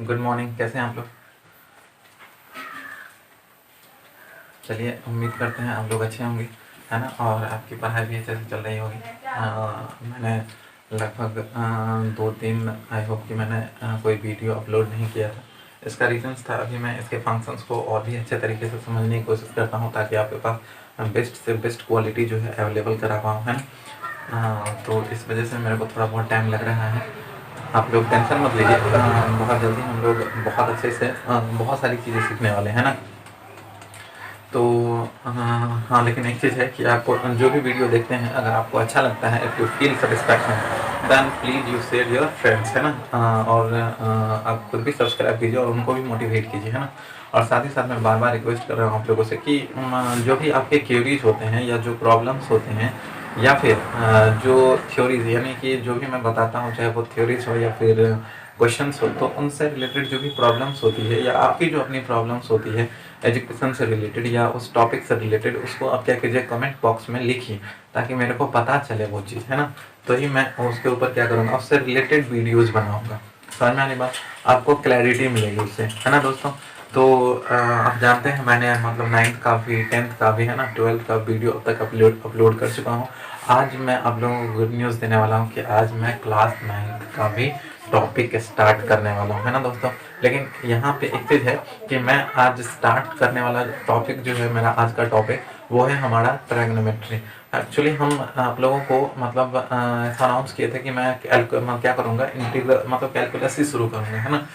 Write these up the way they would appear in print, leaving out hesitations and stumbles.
Good morning, कैसे हैं आप लोग? चलिए, उम्मीद करते हैं आप लोग अच्छे होंगे, है ना। और आपकी पढ़ाई भी अच्छे से चल रही होगी। मैंने लगभग 2-3 आई होप कि मैंने कोई वीडियो अपलोड नहीं किया था। इसका रीज़न्स था, अभी मैं इसके फंक्शंस को और भी अच्छे तरीके से समझने की कोशिश करता हूँ ताकि आपके पास बेस्ट से बेस्ट क्वालिटी जो है अवेलेबल करा पाऊँ, है ना। तो इस वजह से मेरे को थोड़ा बहुत टाइम लग रहा है। आप लोग टेंशन मत लीजिए, बहुत जल्दी हम लोग बहुत अच्छे से बहुत सारी चीज़ें सीखने वाले हैं ना। तो हाँ, लेकिन एक चीज़ है कि आपको जो भी वीडियो देखते हैं, अगर आपको अच्छा लगता है, if you feel satisfaction, then please you share your friends, है ना। और आप खुद भी सब्सक्राइब कीजिए और उनको भी मोटिवेट कीजिए, है ना। और साथ ही साथ मैं बार बार रिक्वेस्ट कर रहा हूँ आप लोगों से कि जो भी आपके क्वेरीज होते हैं या जो प्रॉब्लम्स होते हैं या फिर जो थ्योरीज, यानी कि जो भी मैं बताता हूँ, चाहे वो थ्योरीज हो या फिर क्वेश्चंस हो, तो उनसे रिलेटेड जो भी प्रॉब्लम्स होती है या आपकी जो अपनी प्रॉब्लम्स होती है एजुकेशन से रिलेटेड या उस टॉपिक से रिलेटेड, उसको आप क्या कीजिए, कमेंट बॉक्स में लिखिए ताकि मेरे को पता चले वो चीज़, है ना। तो ही मैं उसके ऊपर क्या करूँगा, उससे रिलेटेड वीडियोज़ बनाऊँगा। समझ में आने बात, आपको क्लैरिटी मिलेगी उससे, है ना दोस्तों। तो आप जानते हैं मैंने मतलब 9th का भी, 10th का भी, है ना, 12th का वीडियो अब तक अपलोड कर चुका हूँ। आज मैं आप लोगों को गुड न्यूज़ देने वाला हूँ कि आज मैं क्लास 9th का भी टॉपिक स्टार्ट करने वाला हूँ, है ना दोस्तों। लेकिन यहाँ पे एक चीज़ है कि मैं आज स्टार्ट करने वाला टॉपिक जो है, मेरा आज का टॉपिक वो है हमारा ट्रायगोनोमेट्री। एक्चुअली हम आप लोगों को मतलब ऐसा अनाउंस किए थे कि मैं क्या करूँगा, इंटीग्रल मतलब कैलकुलस ही शुरू करूँगा, है ना।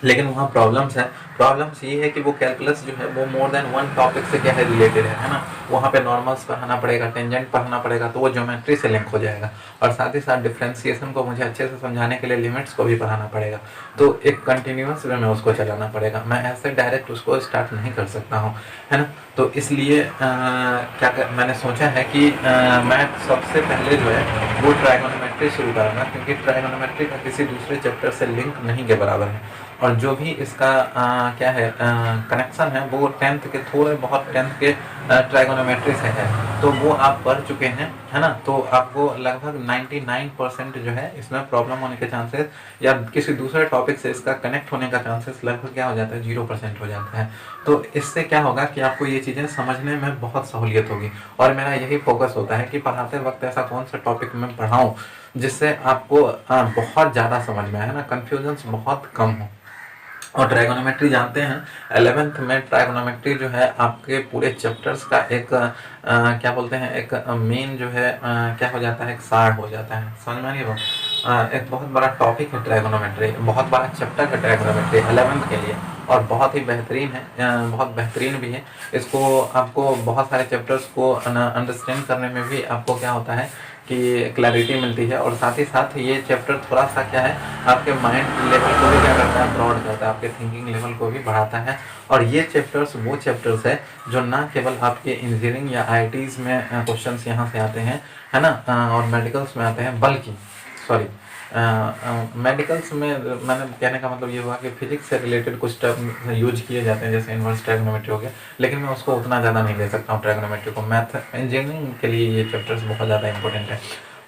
लेकिन वहाँ प्रॉब्लम्स है। प्रॉब्लम्स ये है कि वो कैलकुलस जो है वो मोर देन वन टॉपिक से क्या है, रिलेटेड है ना। वहाँ पे नॉर्मल्स पढ़ाना पड़ेगा, टेंजेंट पढ़ाना पड़ेगा, तो वो ज्योमेट्री से लिंक हो जाएगा। और साथ ही साथ डिफ्रेंसिएशन को मुझे अच्छे से समझाने के लिए लिमिट्स को भी पढ़ाना पड़ेगा। तो एक कंटिन्यूस वे में उसको चलाना पड़ेगा, मैं ऐसे डायरेक्ट उसको स्टार्ट नहीं कर सकता हूँ, है ना। तो इसलिए मैंने सोचा है कि मैं सबसे पहले जो है वो ट्रायगोनोमेट्री शुरू करूँगा, क्योंकि ट्रायगोनोमेट्री का किसी दूसरे चैप्टर से लिंक नहीं के बराबर है। और जो भी इसका क्या है कनेक्शन है, वो 10th के थोड़े बहुत 10th के ट्रायगोनोमेट्री से है, तो वो आप पढ़ चुके हैं, है ना। तो आपको लगभग 99% जो है इसमें प्रॉब्लम होने के चांसेस या किसी दूसरे टॉपिक से इसका कनेक्ट होने का चांसेस लगभग क्या हो जाता है, 0% हो जाता है। तो इससे क्या होगा कि आपको ये चीज़ें समझने में बहुत सहूलियत होगी। और मेरा यही फोकस होता है कि पढ़ाते वक्त ऐसा कौन सा टॉपिक मैं पढ़ाऊँ जिससे आपको बहुत ज़्यादा समझ में आए, ना, कन्फ्यूजन्स बहुत कम हो। और ट्रायगोनोमेट्री जानते हैं, 11th में ट्रायगोनोमेट्री जो है आपके पूरे चैप्टर्स का एक क्या बोलते हैं, एक मेन जो है क्या हो जाता है, एक सार हो जाता है। समझ में आ रही है वो? एक बहुत बड़ा टॉपिक है ट्रायगोनोमेट्री, बहुत बड़ा चैप्टर है ट्रायगोनोमेट्री 11th के लिए। और बहुत ही बेहतरीन है, बहुत बेहतरीन भी है। इसको आपको बहुत सारे चैप्टर्स को अंडरस्टैंड करने में भी आपको क्या होता है कि क्लैरिटी मिलती है। और साथ ही साथ ये चैप्टर थोड़ा सा क्या है, आपके माइंड लेवल को भी क्या करता है, ब्रॉड करता है, आपके थिंकिंग लेवल को भी बढ़ाता है। और ये चैप्टर्स वो चैप्टर्स है जो ना केवल आपके इंजीनियरिंग या आईआईटीज़ में क्वेश्चंस यहाँ से आते हैं, है ना, और मेडिकल्स में आते हैं, बल्कि सॉरी मेडिकल्स में मैंने कहने का मतलब ये हुआ कि फिजिक्स से रिलेटेड कुछ टर्म यूज किए जाते हैं, जैसे इन्वर्स ट्रायगोनोमेट्री हो गया, लेकिन मैं उसको उतना ज़्यादा नहीं ले सकता हूँ ट्रायगोनोमेट्री को। मैथ इंजीनियरिंग के लिए ये चैप्टर्स बहुत ज़्यादा इंपॉर्टेंट है।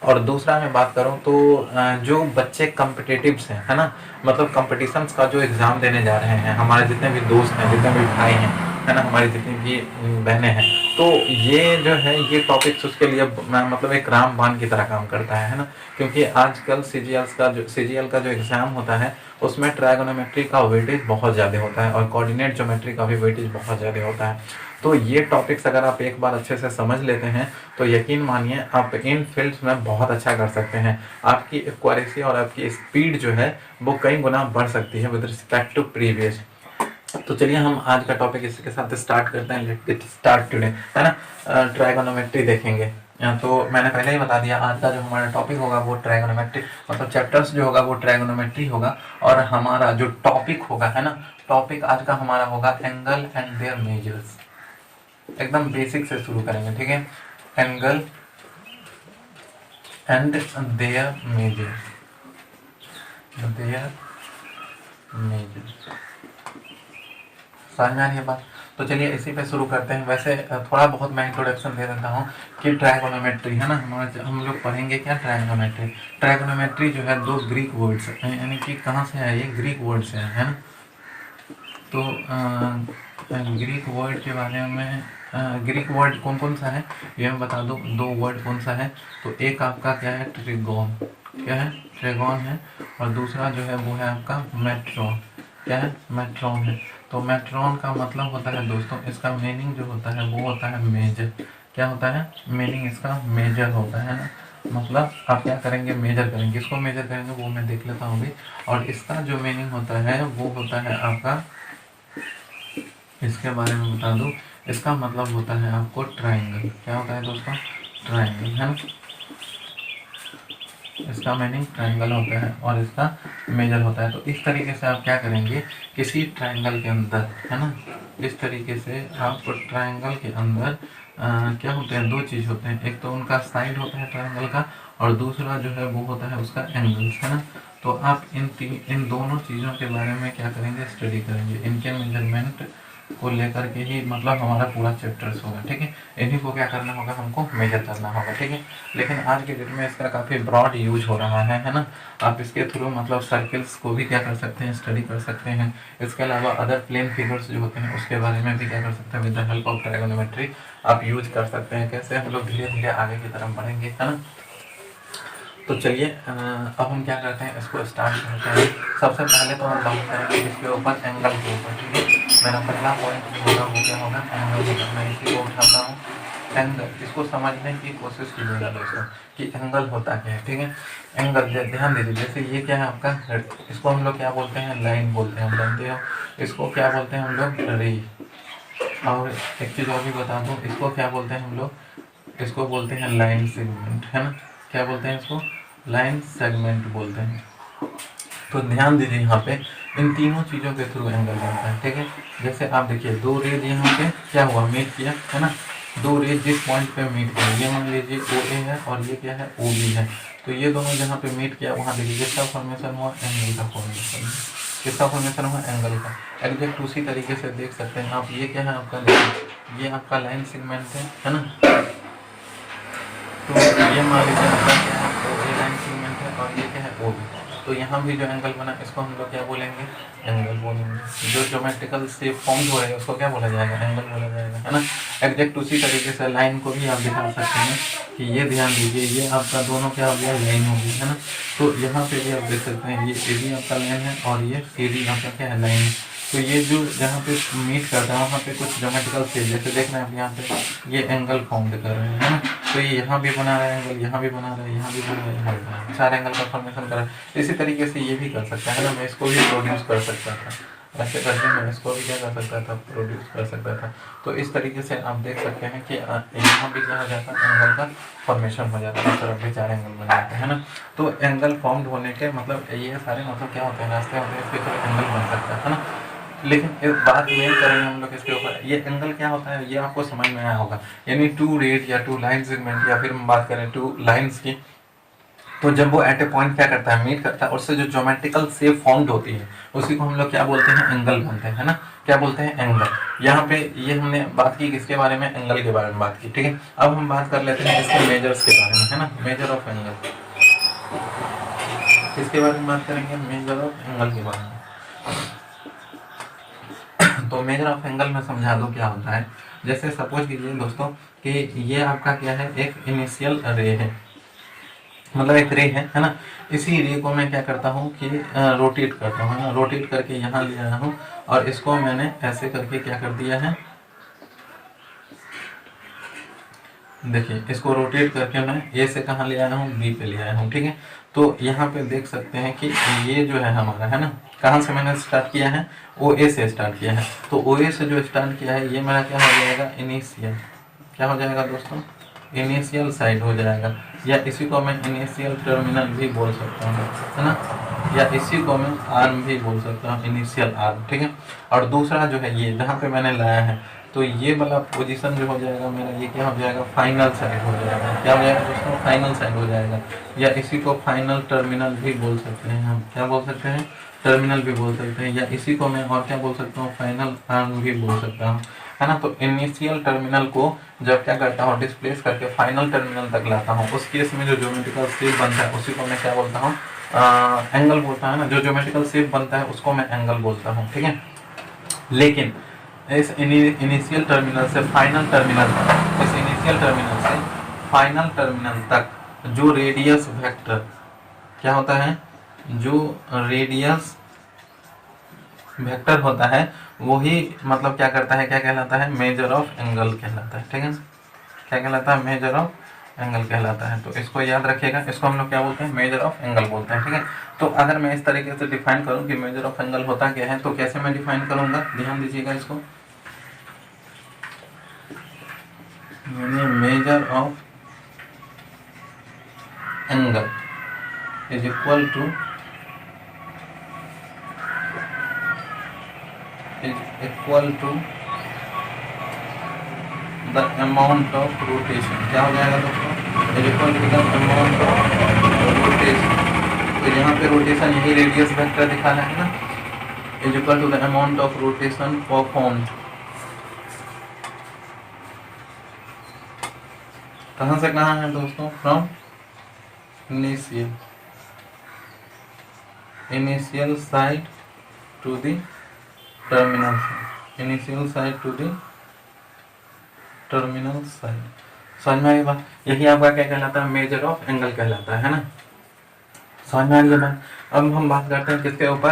और दूसरा मैं बात करूँ तो जो बच्चे कम्पिटिटिव्स हैं, है ना, मतलब कंपटीशंस का जो एग्ज़ाम देने जा रहे हैं, हमारे जितने भी दोस्त हैं, जितने भी भाई हैं, है ना, हमारी जितनी भी बहनें हैं, तो ये जो है ये टॉपिक्स उसके लिए मतलब एक रामबाण की तरह काम करता है ना। क्योंकि आजकल सीजीएल का जो एग्ज़ाम होता है उसमें ट्रायगोनोमेट्री का वेटेज बहुत ज़्यादा होता है और कोऑर्डिनेट ज्योमेट्री का भी वेटेज बहुत ज़्यादा होता है। तो ये टॉपिक्स अगर आप एक बार अच्छे से समझ लेते हैं तो यकीन मानिए आप इन फील्ड्स में बहुत अच्छा कर सकते हैं। आपकी एक्यूरेसी और आपकी स्पीड जो है वो कई गुना बढ़ सकती है विद रिस्पेक्ट टू प्रीवियस। तो चलिए हम आज का टॉपिक इसके साथ स्टार्ट करते हैं। लेट्स गेट स्टार्ट टुडे, है ना। ट्रायगोनोमेट्री देखेंगे। तो मैंने पहले ही बता दिया, आज का जो हमारा टॉपिक होगा वो ट्रायगोनोमेट्री, मतलब चैप्टर्स जो होगा वो ट्रायगोनोमेट्री होगा। और हमारा जो टॉपिक होगा, है ना, टॉपिक आज का हमारा होगा एंगल एंड देयर मेजर्स। एकदम बेसिक से शुरू करेंगे, ठीक है। Angle and there measures, there measures, समझ में आ रही है बात। तो चलिए इसी पे शुरू करते हैं। वैसे थोड़ा बहुत मैं इंट्रोडक्शन दे देता हूँ कि ट्राइगोनोमेट्री है ना, हम लोग पढ़ेंगे क्या ट्राइगोनोमेट्री। ट्राइगोनोमेट्री जो है 2 ग्रीक वर्ड्स यानी कि कहाँ से है, ये ग्रीक वर्ड से है ना। तो ग्रीक वर्ड के बारे में ग्रीक वर्ड कौन कौन सा है ये मैं बता दूँ। 2 वर्ड कौन सा है, तो एक आपका क्या है ट्रिगोन, क्या है ट्रिगोन है, और दूसरा जो है वो है आपका मेट्रोन, क्या है मेट्रोन है। तो मेट्रोन का मतलब होता है दोस्तों, इसका मीनिंग जो होता है वो होता है मेजर। क्या होता है मीनिंग इसका मेजर होता है ना, मतलब आप क्या करेंगे मेजर करेंगे, इसको मेजर करेंगे वो मैं देख लेता हूँ अभी। और इसका जो मीनिंग होता है वो होता है आपका, इसके बारे में बता दूं, इसका मतलब होता है आपको ट्राइंगल। क्या होता है दोस्तों ट्राइंगल है ना, इसका मीनिंग ट्राइंगल होता है और इसका मेजर होता है। तो इस तरीके से आप क्या करेंगे किसी ट्राइंगल के अंदर है ना, इस तरीके से आप ट्राइंगल के अंदर क्या होते हैं 2 चीज़ होते हैं, एक तो उनका साइड होता है ट्राइंगल का और दूसरा जो है वो होता है उसका एंगल्स है ना। तो आप इन दोनों चीज़ों के बारे में क्या करेंगे स्टडी करेंगे, इनके मेजरमेंट को लेकर के ही मतलब हमारा पूरा चैप्टर्स होगा, ठीक है। इन्हीं को क्या करना होगा हमको मेजर करना होगा, ठीक है। लेकिन आज के डेट में इसका काफ़ी ब्रॉड यूज हो रहा है ना। आप इसके थ्रू मतलब सर्कल्स को भी क्या कर सकते हैं स्टडी कर सकते हैं। इसके अलावा अदर प्लेन फिगर्स जो होते हैं उसके बारे में भी क्या कर सकते हैं, with the help of trigonometry आप यूज कर सकते हैं। कैसे हम लोग धीरे धीरे आगे की तरफ बढ़ेंगे है ना। तो चलिए अब हम क्या करते हैं इसको स्टार्ट करते हैं। सबसे पहले तो हम बात करेंगे इसके ऊपर एंगल के ऊपर, ठीक है। मेरा पहला पॉइंट जो होगा वो क्या होगा एंगल होगा। मैं इसी को उठाता हूँ एंगल, इसको समझने की कोशिश कीजिएगा दोस्तों कि एंगल होता क्या है, ठीक है। एंगल ध्यान दीजिए, जैसे ये क्या है आपका, इसको हम लोग क्या बोलते हैं लाइन बोलते हैं, हम जानते हो। इसको क्या बोलते हैं हम लोग रे। और एक चीज़ और भी बता दूँ, इसको क्या बोलते हैं हम लोग, इसको बोलते हैं लाइन सेगमेंट है ना। क्या बोलते हैं इसको लाइन सेगमेंट बोलते हैं। तो ध्यान दीजिए यहाँ पे इन तीनों चीज़ों के थ्रू एंगल बनता है, ठीक है। जैसे आप देखिए 2 रेज यहाँ पे क्या हुआ मीट किया है ना, 2 रेज जिस पॉइंट पे मीट किया ये मान लीजिए ओ ए है और ये क्या है ओ बी है। तो ये दोनों जहाँ पे मीट किया वहाँ देखिए किसका फॉर्मेशन हुआ एंगल का फॉर्मेशन, किसका फॉर्मेशन हुआ एंगल का। एग्जैक्ट उसी तरीके से देख सकते हैं आप, ये क्या है आपका देखिए ये आपका लाइन सेगमेंट है ना। तो ये मान लीजिए आपका क्या है ओ ए लाइन सेगमेंट है और ये क्या है ओ बी। तो यहाँ भी जो एंगल बना इसको हम लोग क्या बोलेंगे एंगल बोलेंगे। जो ज्योमेट्रिकल शेप फॉर्म हो रहे हैं उसको क्या बोला जाएगा एंगल बोला जाएगा है ना। एग्जैक्ट उसी तरीके से लाइन को भी आप दिखा सकते हैं कि ये ध्यान दीजिए ये आपका दोनों क्या हो गया लाइन हो गई है ना। तो यहाँ पे भी आप देख सकते हैं ये ए बी आपका लाइन है और ये ए डी आपका क्या है लाइन है। तो ये जो जहाँ पे मीट करता है वहाँ पे कुछ ज्योमेट्रिकल शेप जैसे देख रहे हैं आप यहाँ पे ये एंगल फॉर्म कर रहे हैं है ना। तो ये यहाँ भी बना रहा है एंगल, यहाँ भी बना रहा है, यहाँ भी बना रहा है, यहाँ भी बना रहा है, 4 एंगल का फॉर्मेशन कर रहा है। इसी तरीके से ये भी कर सकता है ना, मैं इसको भी प्रोड्यूस कर सकता था ऐसे करके, मैं इसको भी क्या कर सकता था प्रोड्यूस कर सकता था। तो इस तरीके से आप देख सकते हैं कि यहाँ भी क्या हो जाता है एंगल का फॉर्मेशन हो जाता है, इस तरफ भी 4 एंगल बन जाते हैं ना। तो एंगल फॉर्म होने के मतलब ये सारे मतलब क्या होते हैं रास्ते होते हैं, इसके थ्रू एंगल बन सकता है ना। लेकिन एक बात मेन करेंगे हम लोग इसके ऊपर, ये एंगल क्या होता है ये आपको समझ में आया होगा, यानी 2 रेड या 2 लाइन सेगमेंट या फिर हम बात करें 2 लाइंस की। तो जब वो एट ए पॉइंट क्या करता है मीट करता है, उससे जो ज्योमेट्रिकल शेप फॉर्म्ड होती है उसी को हम लोग क्या बोलते हैं एंगल बोलते हैं ना। क्या बोलते हैं एंगल। यहाँ पे ये हमने बात की किसके बारे में एंगल के बारे में बात की, ठीक है। अब हम बात कर लेते हैं इसके मेजर्स के बारे में है ना, मेजर ऑफ एंगल। किसके बारे में बात करेंगे मेजर ऑफ एंगल के बारे में। तो मेजर ऑफ एंगल में समझा दो क्या होता है। जैसे सपोज कीजिए दोस्तों कि ये आपका क्या है एक इनिशियल रे है, मतलब एक रे है ना। इसी रे को मैं क्या करता हूँ कि रोटेट करता हूँ ना, रोटेट करके यहाँ ले आया हूँ और इसको मैंने ऐसे करके क्या कर दिया है, देखिए इसको रोटेट करके मैं ए से कहाँ ले आया हूँ बी पे ले आया हूँ, ठीक है। तो यहाँ पे देख सकते हैं कि ये जो है हमारा है ना, कहाँ से मैंने स्टार्ट किया है ओ ए से स्टार्ट किया है। तो ओ ए से जो स्टार्ट किया है ये मेरा क्या हो जाएगा इनिशियल, क्या हो जाएगा दोस्तों इनिशियल साइड हो जाएगा, या इसी को मैं इनिशियल टर्मिनल भी बोल सकता हूँ है ना, या इसी को मैं आर्म भी बोल सकता हूँ इनिशियल आर्म, ठीक है। और दूसरा जो है ये जहाँ पे मैंने लाया है तो ये वाला पोजीशन जो हो जाएगा मेरा ये क्या हो जाएगा फाइनल साइड हो जाएगा। क्या हो जाएगा दोस्तों फाइनल साइड हो जाएगा, या इसी को फाइनल टर्मिनल भी बोल सकते हैं हम, क्या बोल सकते हैं टर्मिनल भी बोल सकते हैं, या इसी को मैं और क्या बोल सकता हूँ फाइनल आर्म भी बोल सकता हूँ। है ना। तो इनिशियल टर्मिनल को जब क्या करता हूँ, डिस्प्लेस करके फाइनल टर्मिनल तक लाता हूँ, उस केस में जो ज्योमेट्रिकल शेप बनता है उसी को मैं क्या बोलता हूँ, एंगल बोलता है ना। जो ज्योमेट्रिकल शेप बनता है उसको मैं एंगल बोलता हूँ, ठीक है। लेकिन इस इनिशियल टर्मिनल से फाइनल टर्मिनल, इस इनिशियल टर्मिनल से फाइनल टर्मिनल तक जो रेडियस वेक्टर क्या होता है, जो रेडियस वेक्टर होता है वही मतलब क्या करता है, क्या कहलाता है, मेजर ऑफ एंगल कहलाता है, ठीक है। क्या कहलाता है, मेजर ऑफ एंगल कहलाता है। तो इसको याद रखिएगा, इसको हम लोग क्या बोलते हैं, मेजर ऑफ एंगल बोलते हैं, ठीक है। तो अगर मैं इस तरीके से डिफाइन करूं कि मेजर ऑफ एंगल होता क्या है, तो कैसे मैं डिफाइन करूंगा, ध्यान दीजिएगा इसको। Measure of angle is equal to the amount of rotation. क्या हो जाएगा दोस्तों, is equal to the amount of rotation. तो यहाँ पे रोटेशन यही रेडियस वेक्टर दिखाना है ना, is equal to the amount of rotation perform. कहाँ से कहाँ है दोस्तों, from initial side to the terminal, initial side to the terminal side. समझ में आई बात, यही आपका क्या कहलाता है, मेजर ऑफ एंगल कहलाता है ना। समझ में आ रही है बात। अब हम बात करते हैं किसके ऊपर,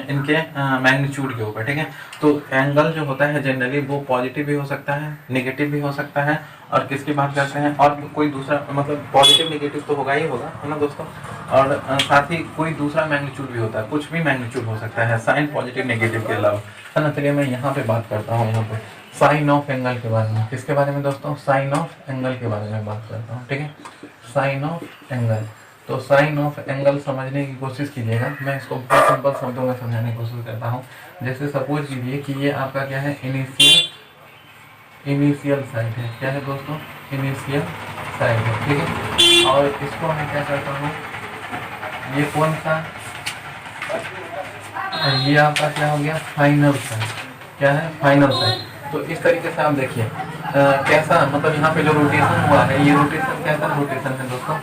इनके मैग्नीट्यूड के ऊपर, ठीक है। तो एंगल जो होता है जनरली वो पॉजिटिव भी हो सकता है, नेगेटिव भी हो सकता है, और किसकी बात करते हैं, और कोई दूसरा मतलब पॉजिटिव नेगेटिव तो होगा ही होगा, है ना दोस्तों। और साथ ही कोई दूसरा मैग्नीट्यूड भी होता है, कुछ भी मैग्नीट्यूड हो सकता है साइन पॉजिटिव नेगेटिव के अलावा, है ना। चलिए मैं यहाँ पे बात करता हूँ, यहाँ पे साइन ऑफ एंगल के बारे में। किसके बारे में दोस्तों, साइन ऑफ एंगल के बारे में बात करता हूँ, ठीक है। साइन ऑफ एंगल, तो साइन ऑफ एंगल समझने की कोशिश कीजिएगा। मैं इसको बहुत सिंपल शब्दों में समझाने की कोशिश करता हूँ। जैसे सपोज कीजिए कि ये आपका क्या है, इनिशियल साइड है। क्या है दोस्तों, इनिशियल साइड है, ठीक है। और इसको मैं क्या करता हूँ, ये कौन सा, ये आपका क्या हो गया, फाइनल साइड। क्या है, फाइनल साइड। तो इस तरीके से आप देखिए कैसा मतलब यहाँ पे जो रोटेशन हुआ है, ये रोटेशन कैसा रोटेशन है दोस्तों,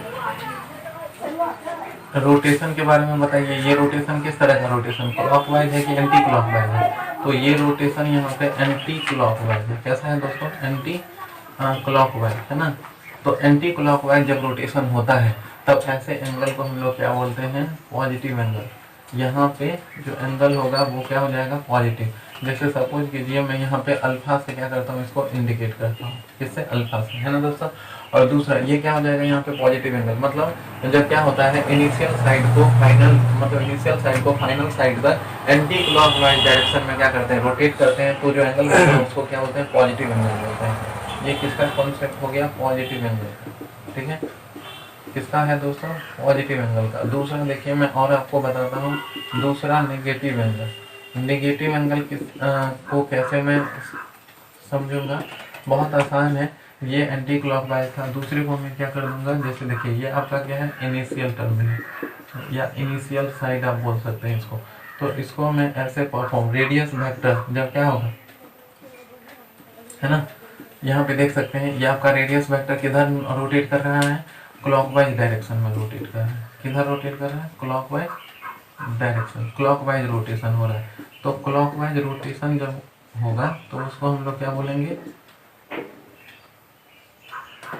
रोटेशन के बारे में बताइए। ये रोटेशन किस तरह का रोटेशन, क्लॉकवाइज है कि एंटी क्लॉकवाइज है। तो ये रोटेशन यहाँ पे एंटी क्लॉकवाइज है। कैसा है दोस्तों, एंटी क्लॉकवाइज, है ना। तो एंटी क्लॉकवाइज जब रोटेशन होता है तब ऐसे एंगल को हम लोग क्या बोलते हैं, पॉजिटिव एंगल। यहाँ पे जो एंगल होगा वो क्या हो जाएगा, पॉजिटिव। जैसे सपोज कीजिए मैं यहाँ पे अल्फा से क्या करता हूँ, इसको इंडिकेट करता हूँ, किससे, अल्फा से, है ना दोस्तों। और दूसरा ये क्या हो जाएगा, यहाँ पे पॉजिटिव एंगल, मतलब जब क्या होता है, इनिशियल साइड को फाइनल मतलब इनिशियल साइड को फाइनल साइड तक एंटी क्लॉकवाइज डायरेक्शन में क्या करते हैं, रोटेट करते हैं, तो जो एंगल होता है उसको क्या बोलते हैं, पॉजिटिव एंगल बोलते हैं। ये किसका कॉन्सेप्ट हो गया, पॉजिटिव एंगल, ठीक है। किसका है दोस्तों, पॉजिटिव एंगल का। दूसरा देखिए मैं और आपको बताता हूँ, दूसरा नेगेटिव एंगल। नेगेटिव एंगल को कैसे मैं समझूंगा, बहुत आसान है। ये एंटी क्लॉकवाइज था, दूसरे को मैं क्या कर दूंगा, जैसे देखिए ये आपका क्या है, इनिशियल टर्मिनल या इनिशियल साइड आप बोल सकते हैं इसको। तो इसको मैं ऐसे परफॉर्म, रेडियस वेक्टर जब क्या होगा, है ना। यहाँ पे देख सकते हैं ये आपका रेडियस वेक्टर किधर रोटेट कर रहा है, क्लॉकवाइज डायरेक्शन में रोटेट कर रहा है। किधर रोटेट कर रहा है, क्लॉकवाइज डायरेक्शन, क्लॉकवाइज रोटेशन हो रहा है। तो क्लॉकवाइज रोटेशन जब होगा तो उसको हम लोग क्या बोलेंगे,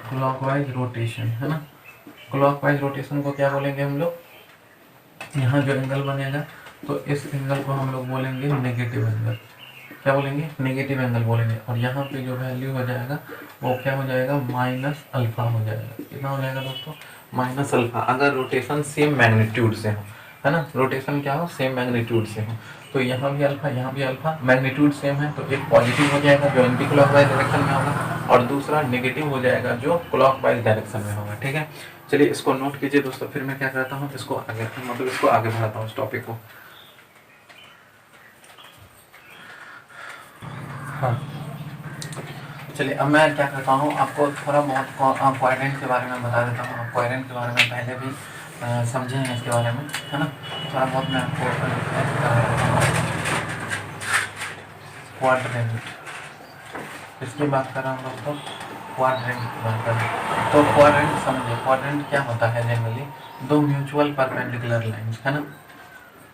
क्लॉकवाइज रोटेशन, है ना। क्लॉकवाइज रोटेशन को क्या बोलेंगे हम लोग, यहाँ जो एंगल बनेगा तो इस एंगल को हम लोग बोलेंगे नेगेटिव एंगल। क्या बोलेंगे, नेगेटिव एंगल बोलेंगे। और यहाँ पे जो वैल्यू हो जाएगा वो क्या हो जाएगा, माइनस अल्फा हो जाएगा। कितना हो जाएगा दोस्तों, माइनस अल्फा, अगर रोटेशन सेम मैग्नीट्यूड से हो, है ना। रोटेशन क्या हो, सेम मैग्नीट्यूड से हो। तो यहाँ भी अल्फा, यहाँ भी अल्फा, मैग्नीट्यूड सेम है तो एक पॉजिटिव हो जाएगा जो एंटी क्लॉकवाइज डायरेक्शन में होगा, और दूसरा नेगेटिव हो जाएगा जो क्लॉकवाइज डायरेक्शन में होगा, ठीक है। चलिए इसको नोट कीजिए दोस्तों, फिर मैं क्या करता हूँ, इसको आगे मतलब इसको आगे बढ़ाता हूँ इस टॉपिक को। हाँ चलिए अब मैं क्या करता हूँ, आपको थोड़ा बहुत क्वाड्रेंट के बारे में बता देता हूँ। आप क्वाड्रेंट के बारे में पहले भी समझे हैं इसके बारे में, है ना। थोड़ा बहुत मैं आपको क्वाड्रेंट इसकी बात कर रहा हूँ दोस्तों, क्वाड्रेंट की बात कर रहा हूँ। तो क्वाड्रेंट समझिए, क्वाड्रेंट क्या होता है जनरली, दो म्यूचुअल परपेंडिकुलर लाइंस, है ना,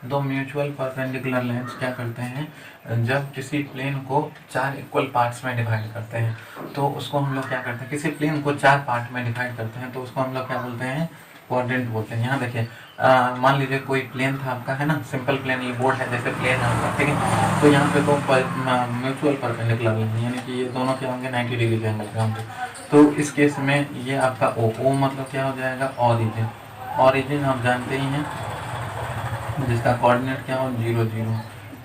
दो म्यूचुअल परपेंडिकुलर लाइंस क्या करते हैं, जब किसी प्लेन को चार इक्वल पार्ट्स में डिवाइड करते हैं तो उसको हम लोग क्या करते हैं, किसी प्लेन को चार पार्ट में डिवाइड करते हैं तो उसको हम लोग क्या बोलते हैं, क्वाड्रेंट बोलते हैं। यहाँ देखिए, मान लीजिए कोई प्लेन था आपका, है ना, सिंपल प्लेन, ये बोर्ड है जैसे प्लेन है आपका, ठीक है। तो यहाँ पे दो म्यूचुअल परपेंडिकुलर लाइन, यानी कि ये दोनों क्या होंगे, 90 डिग्री के एंगल पे होंगे। तो इस केस में ये आपका ओ मतलब क्या हो जाएगा, ऑरिजिन। ऑरिजिन आप जानते ही हैं, जिसका कोऑर्डिनेट क्या हो, 0 0,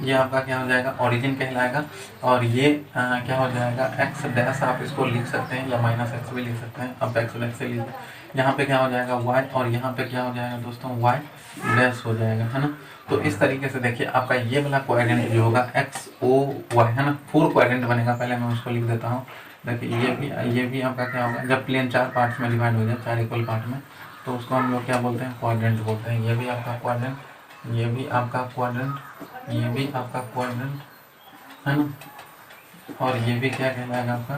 ये आपका क्या हो जाएगा, ओरिजिन कहलाएगा। और ये क्या हो जाएगा, एक्स डैश, आप इसको लिख सकते हैं या माइनस एक्स भी लिख सकते हैं, अब एक्स डैश से लीजिए। यहाँ पे क्या हो जाएगा, वाई, और यहाँ पे क्या हो जाएगा दोस्तों, वाई डैश हो जाएगा, है ना। तो इस तरीके से देखिए आपका ये वाला क्वाड्रेंट जो होगा एक्स ओ वाई, है ना, 4 क्वाड्रेंट बनेगा। पहले मैं उसको लिख देता हूँ। देखिए ये भी आपका क्या होगा, जब प्लेन चार पार्ट्स में डिवाइड हो जाए, चार इक्वल पार्ट में, तो उसको हम लोग क्या बोलते हैं, क्वाड्रेंट बोलते हैं। ये भी आपका क्वाड्रेंट, ये भी आपका क्वाड्रेंट, ये भी आपका क्वाड्रेंट, है ना, और ये भी क्या कहलाएगा, आपका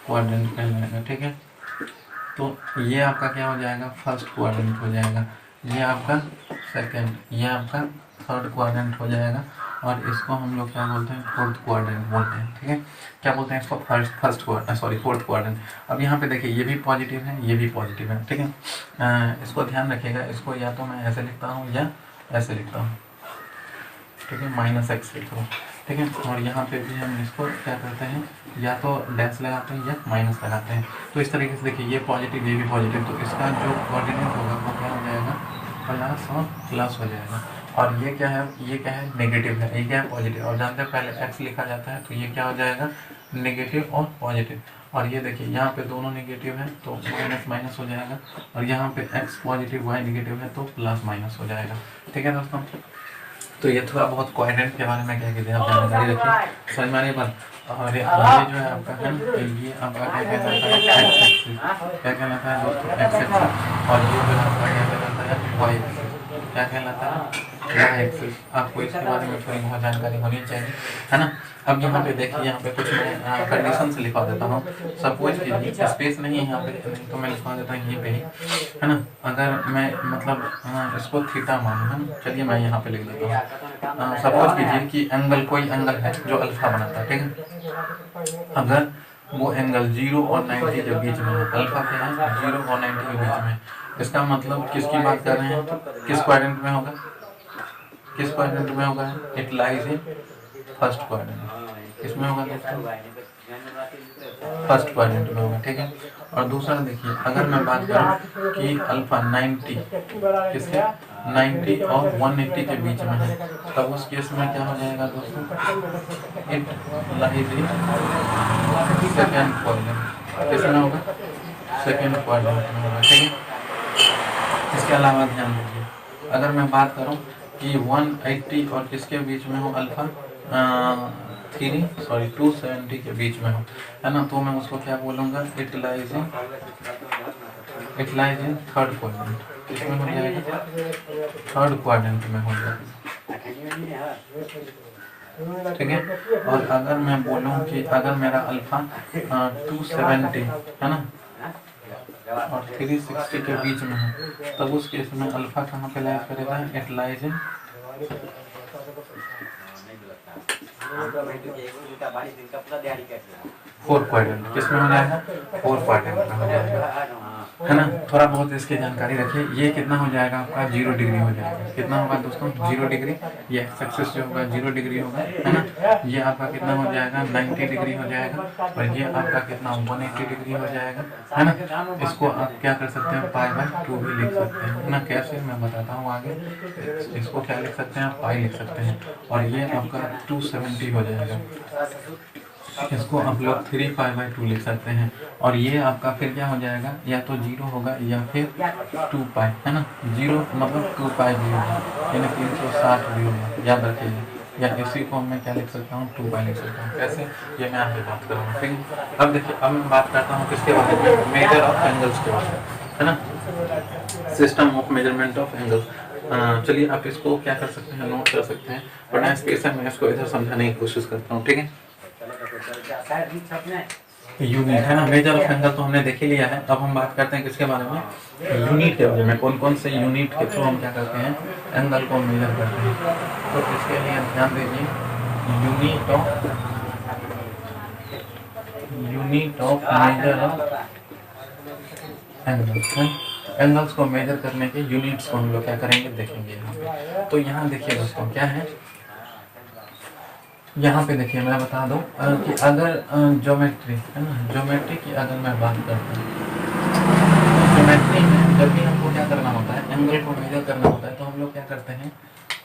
क्वाड्रेंट कहलाएगा, ठीक है। तो ये आपका क्या हो जाएगा, फर्स्ट क्वाड्रेंट हो जाएगा, ये आपका सेकंड, ये आपका थर्ड क्वाड्रेंट हो जाएगा, और इसको हम लोग क्या बोलते हैं, फोर्थ क्वाड्रेंट बोलते हैं, ठीक है। क्या बोलते हैं इसको, फोर्थ क्वाड्रेंट। अब यहाँ पे देखिए, ये भी पॉजिटिव है, ये भी पॉजिटिव है, ठीक है। इसको ध्यान रखिएगा, इसको या तो मैं ऐसे लिखता हूँ या ऐसे लिखता हूँ, ठीक है, माइनस एक्स लिख रहा हूँ, ठीक है। और यहाँ पे भी हम इसको क्या करते हैं, या तो डैश लगाते हैं या माइनस लगाते हैं। तो इस तरीके से देखिए, ये पॉजिटिव, ये भी पॉजिटिव, तो इसका जो कोऑर्डिनेट होगा वो क्या हो जाएगा, प्लस और प्लस हो जाएगा। और ये क्या है, ये क्या है, नेगेटिव है, ये क्या है, पॉजिटिव। और जानते हैं पहले एक्स लिखा जाता है, तो ये क्या हो जाएगा, नेगेटिव और पॉजिटिव। और ये देखिए, यहाँ पे दोनों नेगेटिव है तो माइनस माइनस हो जाएगा, और यहाँ पे एक्स पॉजिटिव वाई नेगेटिव है तो प्लस माइनस हो जाएगा, ठीक है दोस्तों। तो ये थोड़ा बहुत कोऑर्डिनेट के बारे में क्या कहते हैं, आप जानकारी रखिए, समझ में आ रही बात। और ये जो है आपका है, ये आपका क्या कहलाता है, एक्स एक्सिस, क्या कहलाता है दोस्तों, एक्स एक्सिस। और ये जो आपका क्या कहलाता है, वाई एक्सिस, क्या कहलाता है, वाई एक्सिस। आपको इसके बारे में थोड़ी बहुत जानकारी होनी चाहिए, है ना। अब यहाँ पे देखिए, यहाँ पे कुछ मैं कंडीशन से लिखवा देता हूँ। सपोज कीजिए, स्पेस नहीं है यहाँ पे, नहीं तो मैं लिखवा देता हूँ यहीं पे ही, है ना। अगर मैं मतलब इसको थीटा मानूँ, है ना, चलिए मैं यहाँ पे लिख देता हूँ। सपोज कीजिए कि एंगल, कोई एंगल है जो अल्फा बनाता है, ठीक है। अगर वो एंगल 0 और 90 के बीच में है, अल्फा क्या है, 0 और 90 के बीच में, इसका मतलब किसकी बात कर रहे हैं, किस क्वाड्रेंट में होगा, किस क्वाड्रेंट में होगा, it lies in first quadrant. किसमें होगा दोस्तों, फर्स्ट क्वाड्रेंट में होगा, ठीक है। और दूसरा देखिए, अगर मैं बात करूं कि अल्फा 90 किसके, 90 और 180 के बीच में है, तब उस केस में क्या हो जाएगा दोस्तों, it lies in second quadrant. किसमें होगा, सेकंड क्वाड्रेंट में होगा, ठीक है। इसके अलावा ध्यान दीजिए, अगर मैं बात करूं कि 180 और किसके बीच में हो, अल्फा 270 के बीच में हो, है ना, तो मैं उसको क्या बोलूँगा, it lies in third quadrant. किसमें हो जाएगा, थर्ड क्वाड्रेंट में हो जाएगा, ठीक है। और अगर मैं बोलूँ कि अगर मेरा अल्फा 270 है ना और 360 के बीच में है, तब उस केस में अल्फा कहाँ पे लाइज करेगा, it lies in fourth quadrant. किसमें हो जाएगा, फोर्थ क्वाड्रेंट में हो जाएगा, है ना। थोड़ा बहुत इसकी जानकारी रखिए। ये कितना हो जाएगा आपका, 0 डिग्री हो जाएगा। कितना होगा दोस्तों, 0 डिग्री। ये एक्स एक्सिस जो होगा 0 डिग्री होगा, है ना। ये आपका कितना हो जाएगा, 90 डिग्री हो जाएगा, और ये आपका कितना 180 डिग्री हो जाएगा, है ना। इसको आप क्या कर सकते हैं, π/2 भी लिख सकते हैं, है ना। कैसे, मैं बताता हूँ आगे। इसको क्या लिख सकते हैं, पाई लिख सकते हैं, और ये आपका 270 हो जाएगा। इसको आप लोग 3π/2 लिख सकते हैं, और ये आपका फिर क्या हो जाएगा, या तो 0 होगा या फिर 2π, है ना। 0 मतलब 2π भी होगा, यानी 360 भी होगा, याद रखिएगा। या इसी को मैं क्या लिख सकता हूँ, 2π लिख सकता हूँ। कैसे, ये मैं आपसे बात करूँगा, ठीक है। अब देखिए, अब मैं बात करता हूँ किसके बारे में, मेजर ऑफ एंगल्स के बारे में, है ना, system of measurement of angles. चलिए आप इसको क्या कर सकते हैं, नोट कर सकते हैं, वरना स्पेस है, मैं इसको इधर समझाने की कोशिश करता हूँ, ठीक है। यूनिट है ना, मेजर ऑफ एंगल तो हमने देख ही लिया है। अब हम बात करते हैं किसके बारे में, यूनिट के बारे में, कौन कौन से यूनिट के थ्रू हम क्या करते हैं, एंगल को मेजर करते हैं। तो इसके लिए ध्यान दीजिए, unit of measure of angles है। एंगल्स को मेजर करने के यूनिट्स को हम लोग क्या करेंगे, देखेंगे यहाँ पे। तो यहाँ देखिए दोस्तों क्या है, यहाँ पे देखिए मैं बता दूं कि अगर ज्योमेट्री है ना, ज्योमेट्री की अगर मैं बात करता हूँ, ज्योमेट्री में जब भी हमको क्या करना होता है, एंगल को मेजर करना होता है, तो हम लोग क्या करते हैं,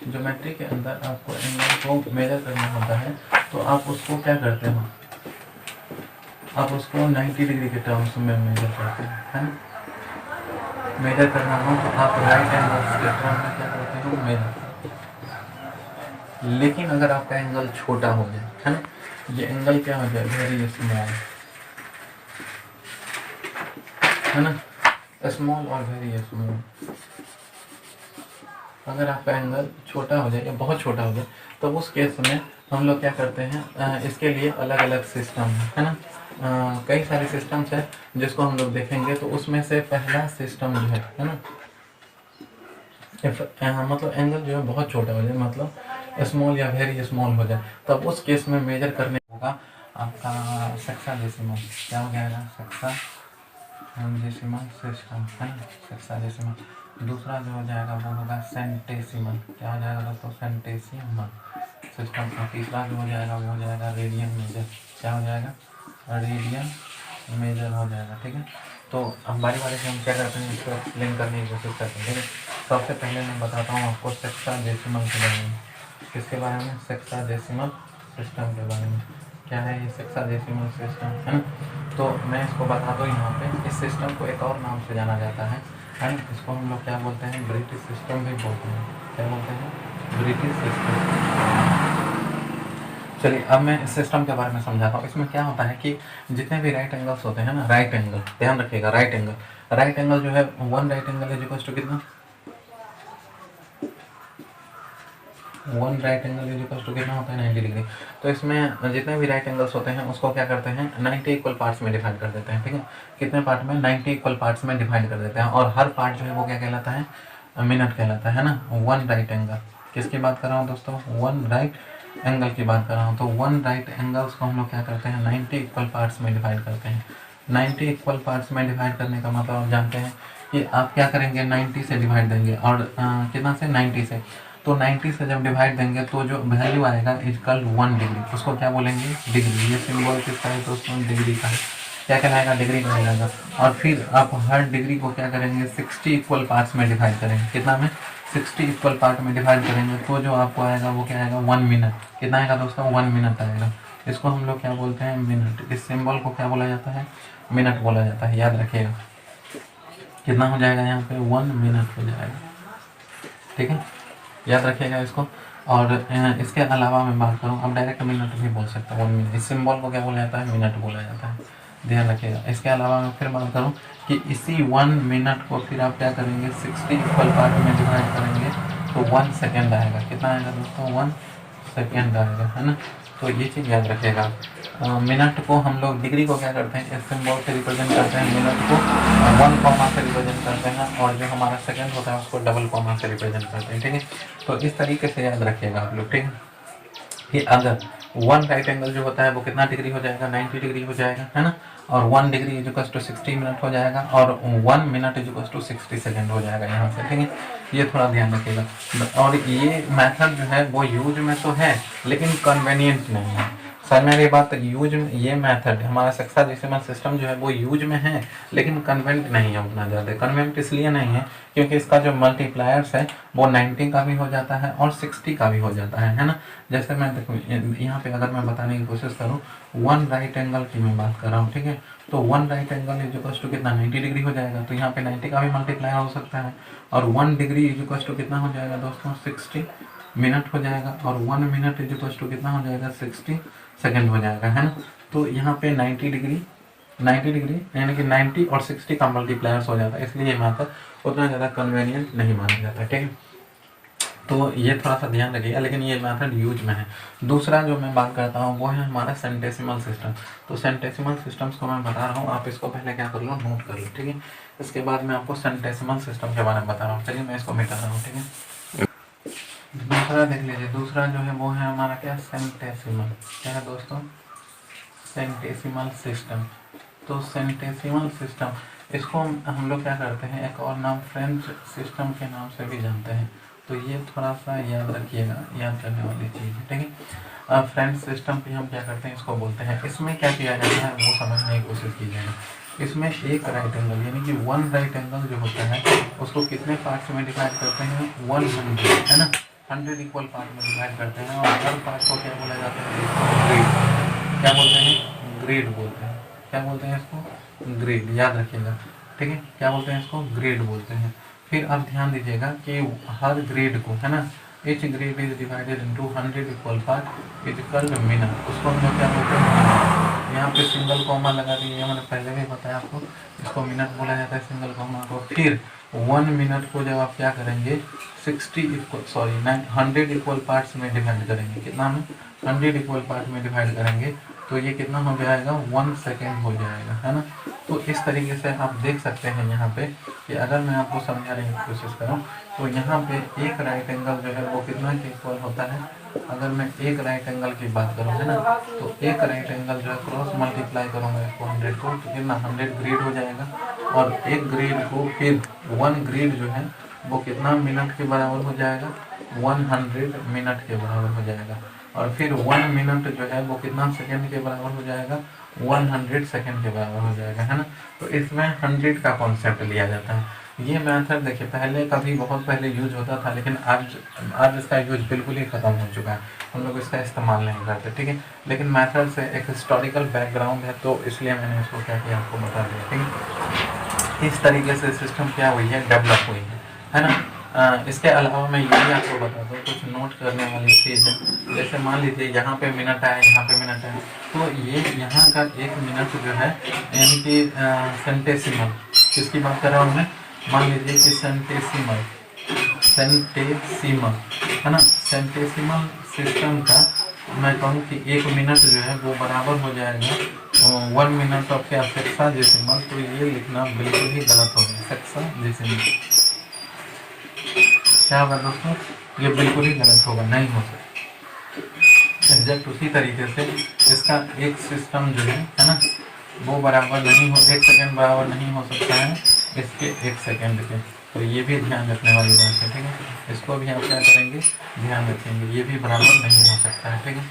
ज्योमेट्री के अंदर आपको एंगल को मेजर करना होता है, तो आप उसको क्या करते हो, आप उसको 90 डिग्री के टर्म्स में मेजर करते हैं, है ना। मेजर करना हो तो आप राइट एंगल्स के टर्म में क्या करते हो, मेजर। लेकिन अगर आपका एंगल छोटा हो जाए, है ना, ये एंगल क्या हो जाए, वेरी स्मॉल, है ना, स्मॉल और वेरी स्मॉल। अगर आपका एंगल छोटा हो जाए या बहुत छोटा हो जाए, तो उस केस में हम लोग क्या करते हैं, इसके लिए अलग अलग सिस्टम है ना, कई सारे सिस्टम्स है जिसको हम लोग देखेंगे। तो उसमें से पहला सिस्टम जो है ना, मतलब एंगल जो है बहुत छोटा हो जाए, मतलब स्मॉल या वेरी स्मॉल हो जाए, तब उस केस में मेजर करने होगा आपका सेक्साडेसिमल। क्या हो जाएगा, सेक्साडेसिमल सिस्टम है ना, सेक्साडेसिमल। दूसरा जो हो जाएगा वो होगा सेंटेसिमल। क्या हो जाएगा दोस्तों, सेंटेसिमल सिस्टम। का तीसरा जो हो जाएगा वो हो जाएगा रेडियन मेजर। क्या हो जाएगा, रेडियन मेजर हो जाएगा। ठीक है, तो अब बारी बारी से हम क्या करते हैं, इसको एक्सप्लेन करने की कोशिश करते हैं। ठीक है, सबसे पहले मैं बताता हूँ आपको सेक्साडेसिमल के बारे में। किसके बारे में, सेक्साडेसिमल सिस्टम के बारे में। क्या है ये सेक्साडेसिमल सिस्टम, है ना। तो मैं इसको बता दूँ यहाँ पे, इस सिस्टम को एक और नाम से जाना जाता है ना। इसको हम लोग क्या बोलते हैं, ब्रिटिश सिस्टम भी बोलते हैं। क्या बोलते हैं, ब्रिटिश सिस्टम। चलिए अब मैं इस सिस्टम के बारे में समझाता हूँ। इसमें क्या होता है कि जितने भी राइट एंगल्स होते हैं ना, राइट एंगल, ध्यान रखिएगा, राइट एंगल जो है, one right angle is equals to कितना, one right angle is equals to कितना होता है, 90 डिग्री। तो इसमें जितने भी राइट एंगल्स होते हैं उसको क्या करते हैं, 90 इक्वल पार्ट्स में डिवाइड कर देते हैं। ठीक है, कितने पार्ट में, 90 इक्वल पार्ट्स में डिवाइड कर देते हैं, और हर पार्ट जो है वो क्या कहलाता है, मिनट कहलाता है ना। वन राइट एंगल, किसकी बात कर रहा हूँ दोस्तों, वन राइट एंगल की बात कर रहा हूँ। तो वन राइट एंगल्स को हम लोग क्या करते हैं, 90 इक्वल पार्ट्स में डिवाइड करते हैं। 90 इक्वल पार्ट्स में डिवाइड करने का मतलब आप जानते हैं कि आप क्या करेंगे, 90 से डिवाइड देंगे, और कितना से, 90 से। तो 90 से जब डिवाइड देंगे तो जो वैल्यू आएगा इजकल 1 डिग्री, उसको क्या बोलेंगे, डिग्री। ये सिंबल किसका है दोस्तों, डिग्री का है। क्या कहलाएगा, डिग्री कहलाएगा। और फिर आप हर डिग्री को क्या करेंगे, 60 इक्वल पार्ट्स में डिवाइड करेंगे। कितना में, 60 इक्वल पार्ट में डिवाइड करेंगे, तो जो आपको आएगा वो क्या आएगा, 1 मिनट। कितना आएगा दोस्तों, 1 मिनट आएगा। इसको हम लोग क्या बोलते हैं, मिनट। इस सिंबल को क्या बोला जाता है, मिनट बोला जाता है। याद रखिएगा, कितना हो जाएगा यहाँ पे, 1 मिनट हो जाएगा। ठीक है, याद रखिएगा इसको। और इसके अलावा मैं बात करूँ, अब डायरेक्ट मिनट भी बोल सकता हूँ, 1 मिनट। इस सिंबल को क्या बोला जाता है, मिनट बोला जाता है, ध्यान रखिएगा। इसके अलावा मैं फिर बात करूँ कि इसी 1 मिनट को फिर आप क्या करेंगे, 60 इक्वल पार्ट में डिवाइड करेंगे, तो 1 सेकेंड आएगा। कितना आएगा दोस्तों, 1 सेकेंड आएगा, है ना। तो ये चीज़ याद रखिएगा। मिनट को हम लोग, डिग्री को क्या करते हैं, इस सिंबल से रिप्रेजेंट करते हैं, मिनट को 1 कॉमा से रिप्रेजेंट करते हैं, और जो हमारा सेकंड होता है उसको डबल कॉमा से रिप्रेजेंट करते हैं। ठीक है, तो इस तरीके से याद रखिएगा आप लोग। ठीक है, कि अगर 1 राइट एंगल जो होता है वो कितना डिग्री हो जाएगा, 90 डिग्री हो जाएगा, है ना। और 1 degree is equals to 60 minute हो जाएगा, और 1 minute is equals to 60 second हो जाएगा यहाँ से। ठीक है, ये थोड़ा ध्यान रखिएगा। और ये मेथड जो है वो यूज में तो है, लेकिन कन्वीनियंट नहीं है। सर मेरी बात, यूज में ये मेथड हमारा सेक्साडेसिमल सिस्टम जो है वो यूज में है, लेकिन कन्वेंट नहीं है उतना ज़्यादा। कन्वेंट इसलिए नहीं है क्योंकि इसका जो मल्टीप्लायर्स है वो 90 का भी हो जाता है और 60 का भी हो जाता है ना। जैसे मैं देखो यहाँ पे अगर मैं बताने की कोशिश करूँ, 1 राइट एंगल की मैं बात कर रहा हूँ। ठीक है, तो 1 right angle is equals to कितना, 90 डिग्री हो जाएगा। तो यहाँ पे 90 का भी मल्टीप्लायर हो सकता है, और 1 डिग्री इज इक्वल्स टू कितना हो जाएगा दोस्तों, 60 मिनट हो जाएगा, और 1 मिनट इज इक्वल्स टू कितना हो जाएगा, 60 सेकेंड हो जाएगा, है ना। तो यहाँ पे 90 डिग्री यानी कि 90 और 60 का मल्टीप्लायर्स हो जाता है, इसलिए ये मेथड उतना ज़्यादा कन्वीनियंट नहीं माना जाता। ठीक है, तो ये थोड़ा सा ध्यान रखिएगा, लेकिन ये मेथड यूज में है। दूसरा जो मैं बात करता हूँ वो है हमारा सेंटेसिमल सिस्टम। तो सेंटेसिमल सिस्टम्स को मैं बता रहा हूँ, आप इसको पहले क्या कर लो, नोट कर लो, ठीक है। इसके बाद मैं आपको सेंटेसिमल सिस्टम के बारे में बता रहा हूँ। चलिए मैं इसको मिटा रहा हूँ, ठीक है। दूसरा देख लीजिए, दूसरा जो है वो है हमारा क्या, सेंटेसिमल। क्या है दोस्तों, सेंटेसिमल सिस्टम। तो सेंटेसिमल सिस्टम, इसको हम लोग क्या करते हैं, एक और नाम फ्रेंच सिस्टम के नाम से भी जानते हैं। तो ये थोड़ा सा याद रखिएगा, याद करने वाली चीज़ है, ठीक है। फ्रेंच सिस्टम भी हम क्या करते हैं, इसको बोलते हैं। इसमें क्या किया जाता है वो समझने की कोशिश कीजिएगा। इसमें एक राइट एंगल यानी कि वन राइट एंगल जो होता है उसको कितने पार्ट्स में डिवाइड करते हैं, 100, है ना। 100 इक्वल पार्ट में डिवाइड करते हैं, और हर पार्ट को क्या बोला जाता है, ग्रेड। क्या बोलते हैं, ग्रेड बोलते हैं। क्या बोलते हैं इसको, ग्रेड, याद रखिएगा, ठीक है। क्या बोलते हैं इसको, ग्रेड बोलते हैं। फिर आप ध्यान दीजिएगा कि हर ग्रेड को, है ना, each grade is divided into 100 equal part is called minute. उसको हम लोग क्या बोलते हैं, यहाँ पे सिंगल कॉमा लगा दिए, मैंने पहले भी बताया आपको, इसको मिनट बोला जाता है, सिंगल कॉमा को। फिर 1 मिनट को जब आप क्या करेंगे, 100 इक्वल पार्ट्स में डिवाइड करेंगे, कितना में, 100 इक्वल पार्ट में डिवाइड करेंगे, तो ये कितना हो जाएगा, 1 सेकेंड हो जाएगा, है ना। तो इस तरीके से आप देख सकते हैं यहाँ पे कि अगर मैं आपको समझाने की कोशिश करूँ तो यहाँ पे एक राइट एंगल जो है वो कितना के इक्वल होता है। अगर मैं एक राइट एंगल की बात करूँ, है ना, तो एक राइट एंगल जो है क्रॉस मल्टीप्लाई करूँगा इसको 100 को, तो कितना 100 ग्रेड हो जाएगा। और एक ग्रेड को फिर 1 ग्रेड जो है वो कितना मिनट के बराबर हो जाएगा, 100 मिनट के बराबर हो जाएगा। और फिर 1 मिनट जो है वो कितना सेकेंड के बराबर हो जाएगा, 100 सेकेंड के बराबर हो जाएगा, है ना। तो इसमें 100 का कॉन्सेप्ट लिया जाता है। ये मेथड देखिए पहले कभी बहुत पहले यूज होता था, लेकिन आज इसका यूज बिल्कुल ही ख़त्म हो चुका है, हम लोग इसका इस्तेमाल नहीं करते, ठीक है। लेकिन मेथड से एक हिस्टोरिकल बैकग्राउंड है, तो इसलिए मैंने इसको क्या किया आपको बता दिया, ठीक है। इस तरीके से सिस्टम क्या हुई है, डेवलप हुई है ना। इसके अलावा मैं ये भी आपको बता दूँ, कुछ नोट करने वाली चीज़ है। जैसे मान लीजिए यहाँ पे मिनट है, यहाँ पे मिनट है, तो ये यहाँ का एक मिनट जो है यानी कि सेंटेसिमल, किसकी बात कर रहा हूँ मैं, मान लीजिए कि सेंटेसिमल है ना। सेंटेसिमल सिस्टम का मैं कहूँ कि एक मिनट जो है वो बराबर हो जाएगा 1 मिनट ऑफ क्या, सेक्साडेसिमल। तो ये लिखना बिल्कुल ही गलत हो गया, सेक्साडेसिमल। क्या होगा दोस्तों, ये बिल्कुल ही गलत होगा, नहीं हो सकता। एग्जैक्ट उसी तरीके से इसका एक सिस्टम जो है ना, वो बराबर नहीं हो, 1 सेकेंड बराबर नहीं हो सकता है इसके 1 सेकेंड के। तो ये भी ध्यान रखने वाली बात है, ठीक है। इसको भी आप क्या करेंगे, ध्यान रखेंगे, ये भी बराबर नहीं हो सकता है, ठीक है।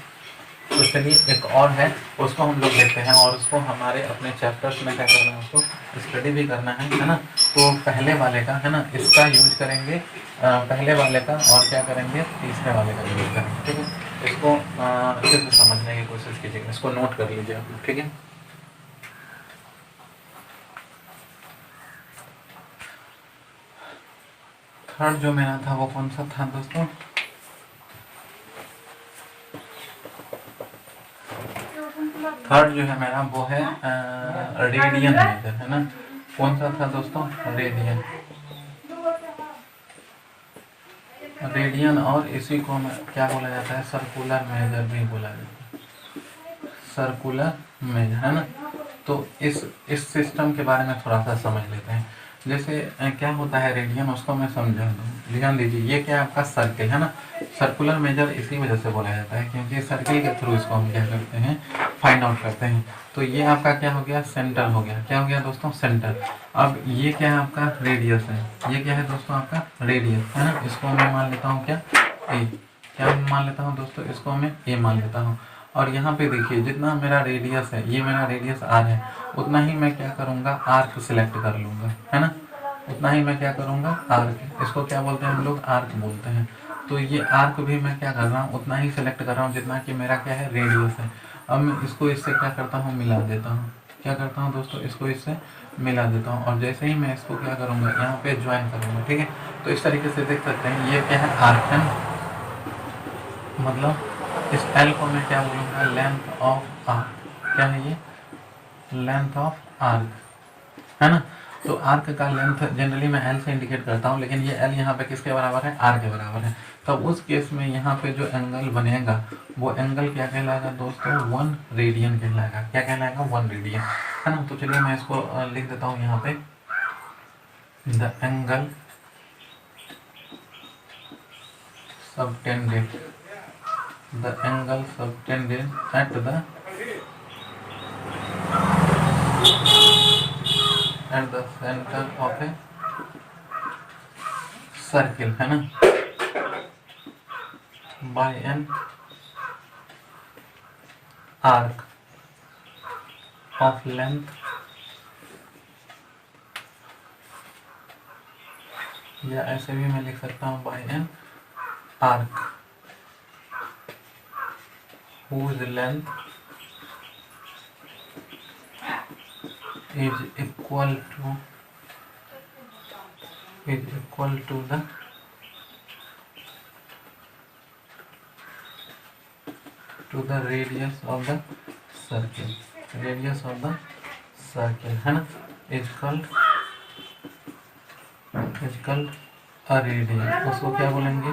तो चलिए एक और है, उसको हम लोग देखते हैं, और उसको हमारे अपने चैप्टर्स में क्या करना है, उसको स्टडी भी करना है ना। तो पहले वाले का, है ना, इसका यूज करेंगे, पहले वाले का, और क्या करेंगे, तीसरे वाले का यूज करेंगे, ठीक है। इसको अच्छे से समझने की कोशिश कीजिएगा, इसको नोट कर लीजिए आप, ठीक है। थर्ड जो मेरा था वो कौन सा था दोस्तों, थर्ड जो है मेरा वो है रेडियन मेजर, है ना। कौन सा था दोस्तों, रेडियन। रेडियन, और इसी को क्या बोला जाता है, सर्कुलर मेजर भी बोला जाता है, सर्कुलर मेजर, है ना। तो इस सिस्टम के बारे में थोड़ा सा समझ लेते हैं। जैसे क्या होता है रेडियन, उसको मैं समझा दूँ, ध्यान दीजिए। ये क्या आपका सर्किल है ना, सर्कुलर मेजर इसी वजह से बोला जाता है क्योंकि सर्किल के थ्रू इसको हम क्या करते हैं, फाइंड आउट करते हैं। तो ये आपका क्या हो गया, सेंटर हो गया। क्या हो गया दोस्तों, सेंटर। अब ये क्या है आपका, रेडियस है। ये क्या है दोस्तों, आपका रेडियस, है ना। इसको मैं मान लेता हूँ क्या, ए। क्या मान लेता हूँ दोस्तों, इसको मैं ए मान लेता हूँ। और यहाँ पे देखिए जितना मेरा रेडियस है, ये मेरा रेडियस आर है, उतना ही मैं क्या करूँगा, आर्क सिलेक्ट कर लूँगा, है ना। उतना ही मैं क्या करूँगा, आर्क। इसको क्या बोलते हैं हम लोग, आर्क बोलते हैं। तो ये आर्क भी मैं क्या कर रहा हूँ, उतना ही सिलेक्ट कर रहा हूँ जितना कि मेरा क्या है, रेडियस है। अब मैं इसको इससे क्या करता हूँ, मिला देता हूँ। क्या करता हूँ दोस्तों, इसको इससे मिला देता हूँ, और जैसे ही मैं इसको क्या करूँगा, यहाँ पे ज्वाइन करूँगा, ठीक है। तो इस तरीके से देख सकते हैं, ये क्या है, आर्क है। मतलब इस एल को मैं क्या बोलूँगा, लेंथ ऑफ आर्क। क्या है ये, लेंथ ऑफ आर्क, है ना। तो आर्क का लेंथ जनरली मैं एल से इंडिकेट करता हूँ, लेकिन ये एल यहाँ पे किसके बराबर है, आर के बराबर है। तब उस केस में यहाँ पे जो एंगल बनेगा वो एंगल क्या कहलाएगा दोस्तों, 1 रेडियन कहलाएगा। क्या कहलाएगा, 1 रेडियन, है ना। तो चलिए मैं इसको लिख देता हूँ यहाँ पे, the angle subtended, the angle subtended at the center of a circle, है ना, by an arc of length, या ऐसे भी मैं लिख सकता हूँ by an arc whose length is equal to the radius of the circle, है ना, is called a radian। उसको क्या बोलेंगे,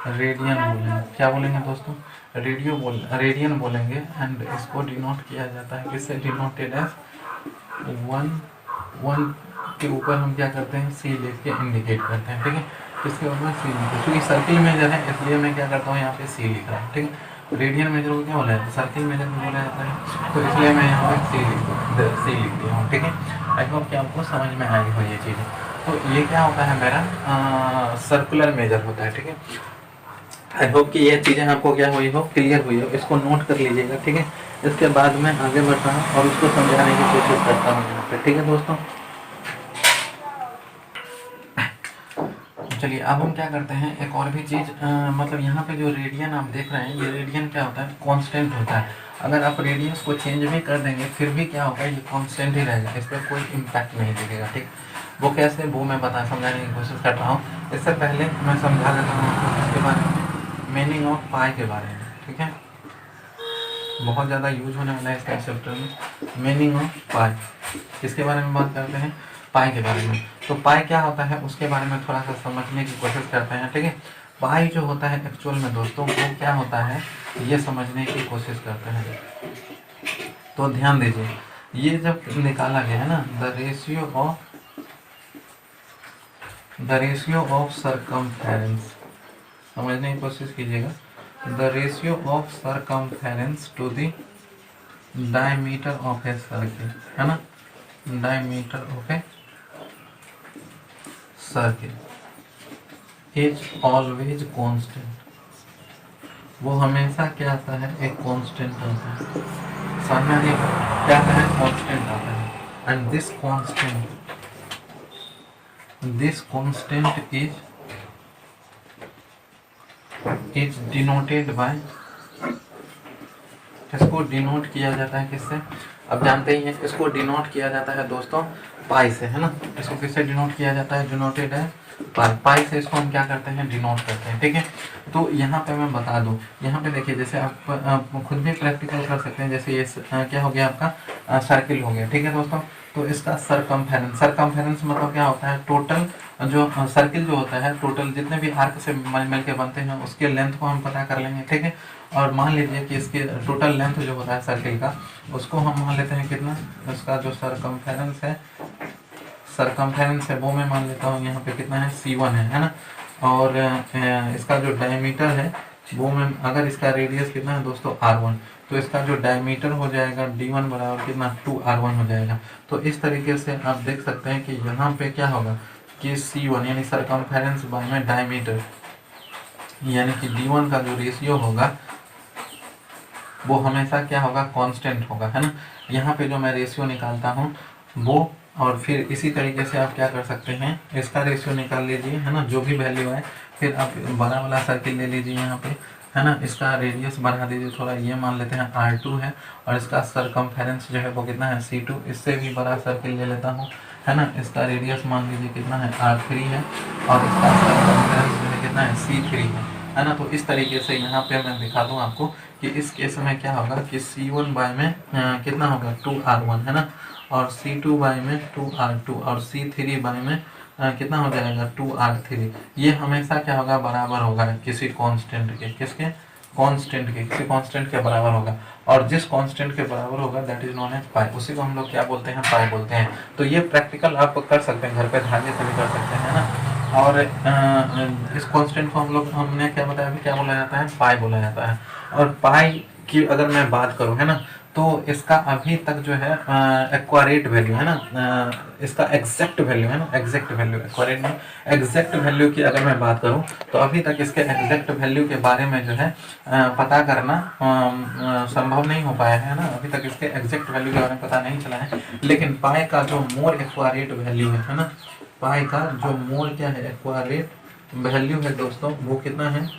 रेडियन बोलेंगे। क्या बोलेंगे दोस्तों, रेडियन बोलेंगे। एंड इसको डिनोट किया जाता है किससे, डिनोटेड एज 1 के ऊपर हम क्या करते हैं, सी लिख के इंडिकेट करते हैं, ठीक है। इसके ऊपर सी लिखते हैं, क्योंकि सर्किल मेजर है इसलिए मैं क्या करता हूँ यहाँ पे सी लिख रहा हूँ, ठीक है। रेडियन मेजर को क्या बोला है, सर्किल मेजर को बोला जाता है, तो इसलिए मैं यहाँ पे सी लिख दिया हूँ, ठीक है। आई होप कि आपको समझ में आई हो ये चीज़ें। तो ये क्या होता है, मेरा सर्कुलर मेजर होता है, ठीक है। आई होप कि ये चीज़ें आपको क्या हुई हो, क्लियर हुई हो। इसको नोट कर लीजिएगा, ठीक है। इसके बाद मैं आगे बढ़ता हूँ और उसको समझाने की कोशिश करता हूँ यहाँ पे, ठीक है दोस्तों। चलिए अब हम क्या करते हैं, एक और भी चीज़, मतलब यहाँ पे जो रेडियन आप देख रहे हैं, ये रेडियन क्या होता है, कांस्टेंट होता है। अगर आप रेडियस को चेंज भी कर देंगे फिर भी क्या होगा, ये कांस्टेंट ही रहेगा, इस पर कोई इम्पैक्ट नहीं दिखेगा, ठीक। वो कैसे, वो मैं समझाने की कोशिश कर रहा हूँ। इससे पहले मैं समझा देता हूँ आपको इसके बारे में, मीनिंग ऑफ पाई के बारे में, ठीक है। बहुत ज़्यादा यूज होने वाला है इसका चैप्टर में, मीनिंग ऑफ पाई। किसके बारे में बात करते हैं, पाई के बारे में। तो पाई क्या होता है उसके बारे में थोड़ा सा समझने की कोशिश करते हैं, ठीक है। पाई जो होता है एक्चुअल में दोस्तों वो क्या होता है, ये समझने की कोशिश करते हैं। तो ध्यान दीजिए, ये जब निकाला गया है ना, द रेशियो ऑफ सरकमफेरेंस, समझने की कोशिश कीजिएगा। The ratio of circumference to the diameter of a circle, है ना, diameter of a circle is always constant. वो हमेशा क्या आता है, एक कांस्टेंट आता है, सामने क्या आता है, कांस्टेंट आता है। And this constant is denoted by, इसको डिनोट किया जाता है किससे, अब जानते ही हैं, इसको डिनोट किया जाता है दोस्तों पाई से, है ना। इसको किससे डिनोट किया जाता है, डिनोटेड है पाई से। इसको हम क्या करते हैं, डिनोट करते हैं, ठीक है। तो यहाँ पे मैं बता दूँ, यहाँ पे देखिए, जैसे आप खुद भी प्रैक्टिकल कर सकते हैं। जैसे ये क्या हो गया आपका, सर्किल हो गया, ठीक है दोस्तों। तो इसका सरकमफेरेंस मतलब क्या होता है, टोटल जो सर्किल जो होता है, टोटल जितने भी आर्क से मिल के बनते हैं उसके लेंथ को हम पता कर लेंगे, ठीक है। और मान लीजिए कि इसके टोटल लेंथ जो होता है सर्किल का, उसको हम मान लेते हैं कितना, उसका जो सरकमफेरेंस है वो मैं मान लेता हूँ यहाँ पे कितना है, C1 है ना। और इसका जो डायमीटर है वो मैं, अगर इसका रेडियस कितना है दोस्तों, R1, तो इसका जो डायमीटर हो जाएगा D1 बराबर कितना, 2R1 हो जाएगा। तो इस तरीके से आप देख सकते हैं कि यहाँ पे क्या होगा कि C1 यानी सरकमफेरेंस बाय डायमीटर, यानी कि D1 का जो रेशियो होगा वो हमेशा क्या होगा, कांस्टेंट होगा, है ना। यहाँ पे जो मैं रेशियो निकालता हूँ वो, और फिर इसी तरीके से आप क्या कर सकते हैं, इसका रेशियो निकाल लीजिए, है ना, जो भी वैल्यू है। फिर आप बड़ा वाला सर्किल ले लीजिए यहाँ पे, है ना, इसका रेडियस बढ़ा दीजिए थोड़ा, ये मान लेते हैं R2 है, और इसका सरकमफेरेंस जो है वो कितना है, C2। इससे भी बड़ा सर्किल ले लेता हूँ, है ना, इसका रेडियस मान लीजिए कितना है, R3 है, और इसका सरकमफेरेंस जो है कितना है, C3 है ना। तो इस तरीके से यहाँ पे मैं दिखा दूँ आपको कि इस केस में क्या होगा कि C1 बाय में कितना होगा, 2R1, है ना। और C2 बाई में 2R2 और C3 बाई में कितना हो जाएगा 2R3। ये हमेशा क्या होगा, बराबर होगा किसी कांस्टेंट के, किसके कांस्टेंट के, किसी कांस्टेंट के बराबर होगा। और जिस कांस्टेंट के बराबर होगा दैट इज नोन एज पाई, उसी को हम लोग क्या बोलते हैं, पाई बोलते हैं। तो ये प्रैक्टिकल आप कर सकते हैं घर पे, धागे से भी कर सकते हैं ना। और इस कांस्टेंट को हम लोग, हमने क्या बताया अभी, क्या बोला जाता है, पाई बोला जाता है। और पाई की अगर मैं बात करूं, है ना, तो इसका अभी तक जो है एक्वारेट वैल्यू है ना, इसका एग्जैक्ट वैल्यू है ना, एग्जैक्ट वैल्यू, एक्वारेट नहीं, एग्जैक्ट वैल्यू की अगर मैं बात करूं तो अभी तक इसके एग्जैक्ट वैल्यू के बारे में जो है पता करना संभव नहीं हो पाया है ना। अभी तक इसके एग्जैक्ट वैल्यू के बारे में पता नहीं चला है। लेकिन पाई का जो मोर एक्वारेट वैल्यू है ना, पाई का जो मोर क्या है, एक्वारेट वैल्यू है दोस्तों, वो कितना है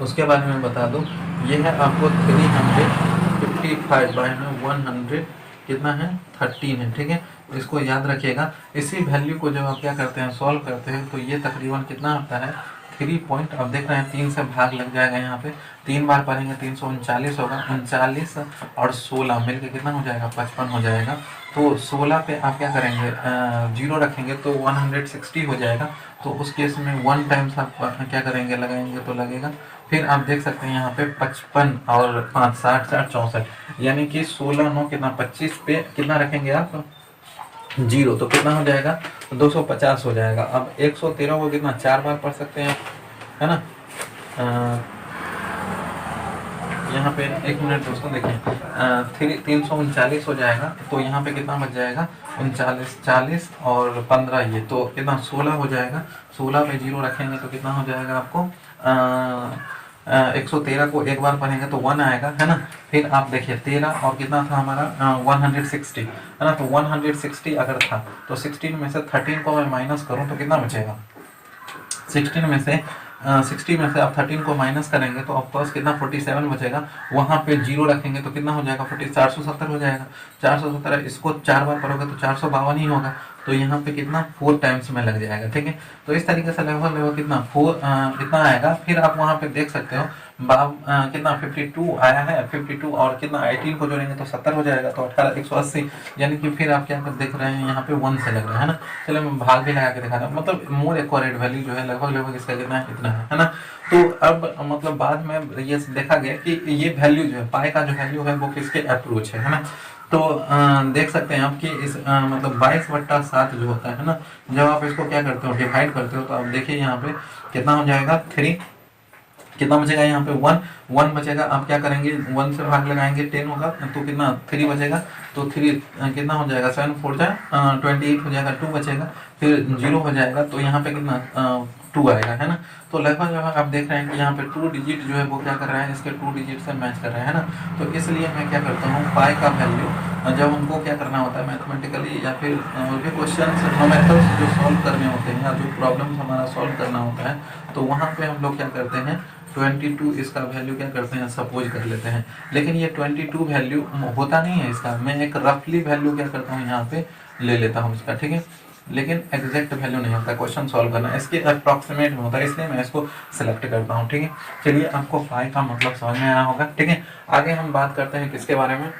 उसके बारे में बता दो। ये है आपको 355 बाय में 100 कितना है 13 है, ठीक है। इसको याद रखिएगा। इसी वैल्यू को जब आप क्या करते हैं, सॉल्व करते हैं, तो ये तकरीबन कितना आता है 3 पॉइंट, अब देख रहे हैं 3 से भाग लग जाएगा यहाँ पे, 3 बार पढ़ेंगे 339 होगा, 39 और 16 मिलके कितना हो जाएगा 55 हो जाएगा। तो 16 पे आप क्या करेंगे, जीरो रखेंगे तो 160 हो जाएगा। तो उस केस में 1 टाइम्स आप क्या करेंगे, लगाएंगे तो लगेगा। फिर आप देख सकते हैं यहाँ पे 55 और 5 60 60 64, यानी कि 16 9 कितना 25 पे कितना रखेंगे आप जीरो, तो कितना हो जाएगा 250 हो जाएगा। अब 113 को कितना 4 बार पढ़ सकते हैं, है ना। यहाँ पे 1 मिनट दोस्तों देखें, 339 हो जाएगा। तो यहाँ पे कितना बच जाएगा 39 40 और 15, ये तो कितना 16 हो जाएगा। 16 पे जीरो रखेंगे तो कितना हो जाएगा आपको 113 को 1 बार पढ़ेंगे तो 1 आएगा, है ना। फिर आप देखिए 13 और कितना था हमारा 160, है ना। तो 160 अगर था तो 16 में से 13 को मैं माइनस करूं तो कितना बचेगा, 16 में से 60 में से आप 13 को माइनस करेंगे तो ऑफकोर्स कितना 47 बचेगा। वहाँ पे जीरो रखेंगे तो कितना हो जाएगा 470 हो जाएगा। 470 इसको 4 बार पढ़ोगे तो 452 ही होगा। तो यहाँ पे कितना 4 टाइम्स में लग जाएगा, ठीक है। तो इस तरीके से लगभग कितना 4 इतना आएगा। फिर आप वहाँ पे देख सकते हो कितना 52 आया है, 52 और कितना 18 को जोड़ेंगे तो 70 हो जाएगा। तो 18 180, यानी कि फिर आप क्या देख रहे हैं यहाँ पे 1 से लग रहा है ना। चलो मैं भाग भी लगा के दिखा रहा हूँ, मतलब मोर एक्यूरेट वैल्यू जो है लगभग इसका कितना है, इतना है ना। तो अब मतलब बाद में ये देखा गया कि ये वैल्यू जो है, पाई का जो वैल्यू है वो किसके अप्रोच है ना। तो देख सकते हैं आप कि इस मतलब 22/7 जो होता है ना, जब आप इसको क्या करते हो डिवाइड करते हो तो आप देखिए यहाँ पे कितना हो जाएगा 3, कितना बचेगा यहाँ पे 1 बचेगा। आप क्या करेंगे 1 से भाग लगाएंगे 10 होगा तो कितना 3 बचेगा। तो 3 कितना हो जाएगा 7 4 28 हो जाएगा, 2 बचेगा, फिर 0 हो जाएगा। तो यहाँ पे कितना 2 आएगा, है ना। तो लगभग आप देख रहे हैं कि यहाँ पे 2 डिजिट जो है वो क्या कर रहा है, इसके 2 डिजिट से मैच कर रहा है ना। तो इसलिए मैं क्या करता हूँ, पाई का वैल्यू जब हमको क्या करना होता है मैथमेटिकली या फिर भी क्वेश्चन मेथड्स जो सॉल्व करने होते हैं या जो प्रॉब्लम्स हमारा सॉल्व करना होता है, तो वहाँ पे हम लोग क्या करते हैं 22 इसका वैल्यू क्या करते हैं सपोज कर लेते हैं। लेकिन ये 22 वैल्यू होता नहीं है इसका, मैं एक रफली वैल्यू क्या करता हूँ यहाँ पे ले लेता हूँ इसका, ठीक है। लेकिन एग्जैक्ट वैल्यू नहीं होता, क्वेश्चन सॉल्व करना इसके अप्रॉक्सीमेट में होता है, इसलिए मैं इसको सिलेक्ट करता हूँ, ठीक है। चलिए आपको पाई का मतलब समझ में आया होगा, ठीक है। आगे हम बात करते हैं किसके बारे में,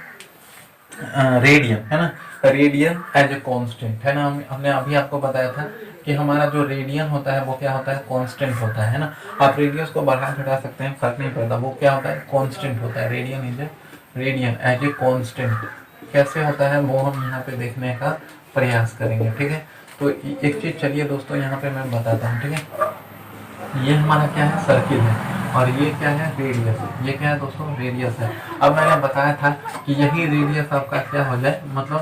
रेडियन, है ना। रेडियन एज ए कांस्टेंट, है ना। हमने अभी आपको बताया था कि हमारा जो रेडियन होता है वो क्या होता है कांस्टेंट होता है ना। आप रेडियस को बढ़ा घटा सकते हैं, फर्क नहीं पड़ता, वो क्या होता है कांस्टेंट होता है। रेडियन एज ए कांस्टेंट कैसे होता है वो हम यहाँ पे देखने का प्रयास करेंगे, ठीक है। तो एक चीज चलिए दोस्तों यहाँ पे मैं बताता हूँ, ठीक है। ये हमारा क्या है सर्किल है और ये क्या है रेडियस, ये क्या है दोस्तों रेडियस है। अब मैंने बताया था कि यही रेडियस आपका क्या हो जाए, मतलब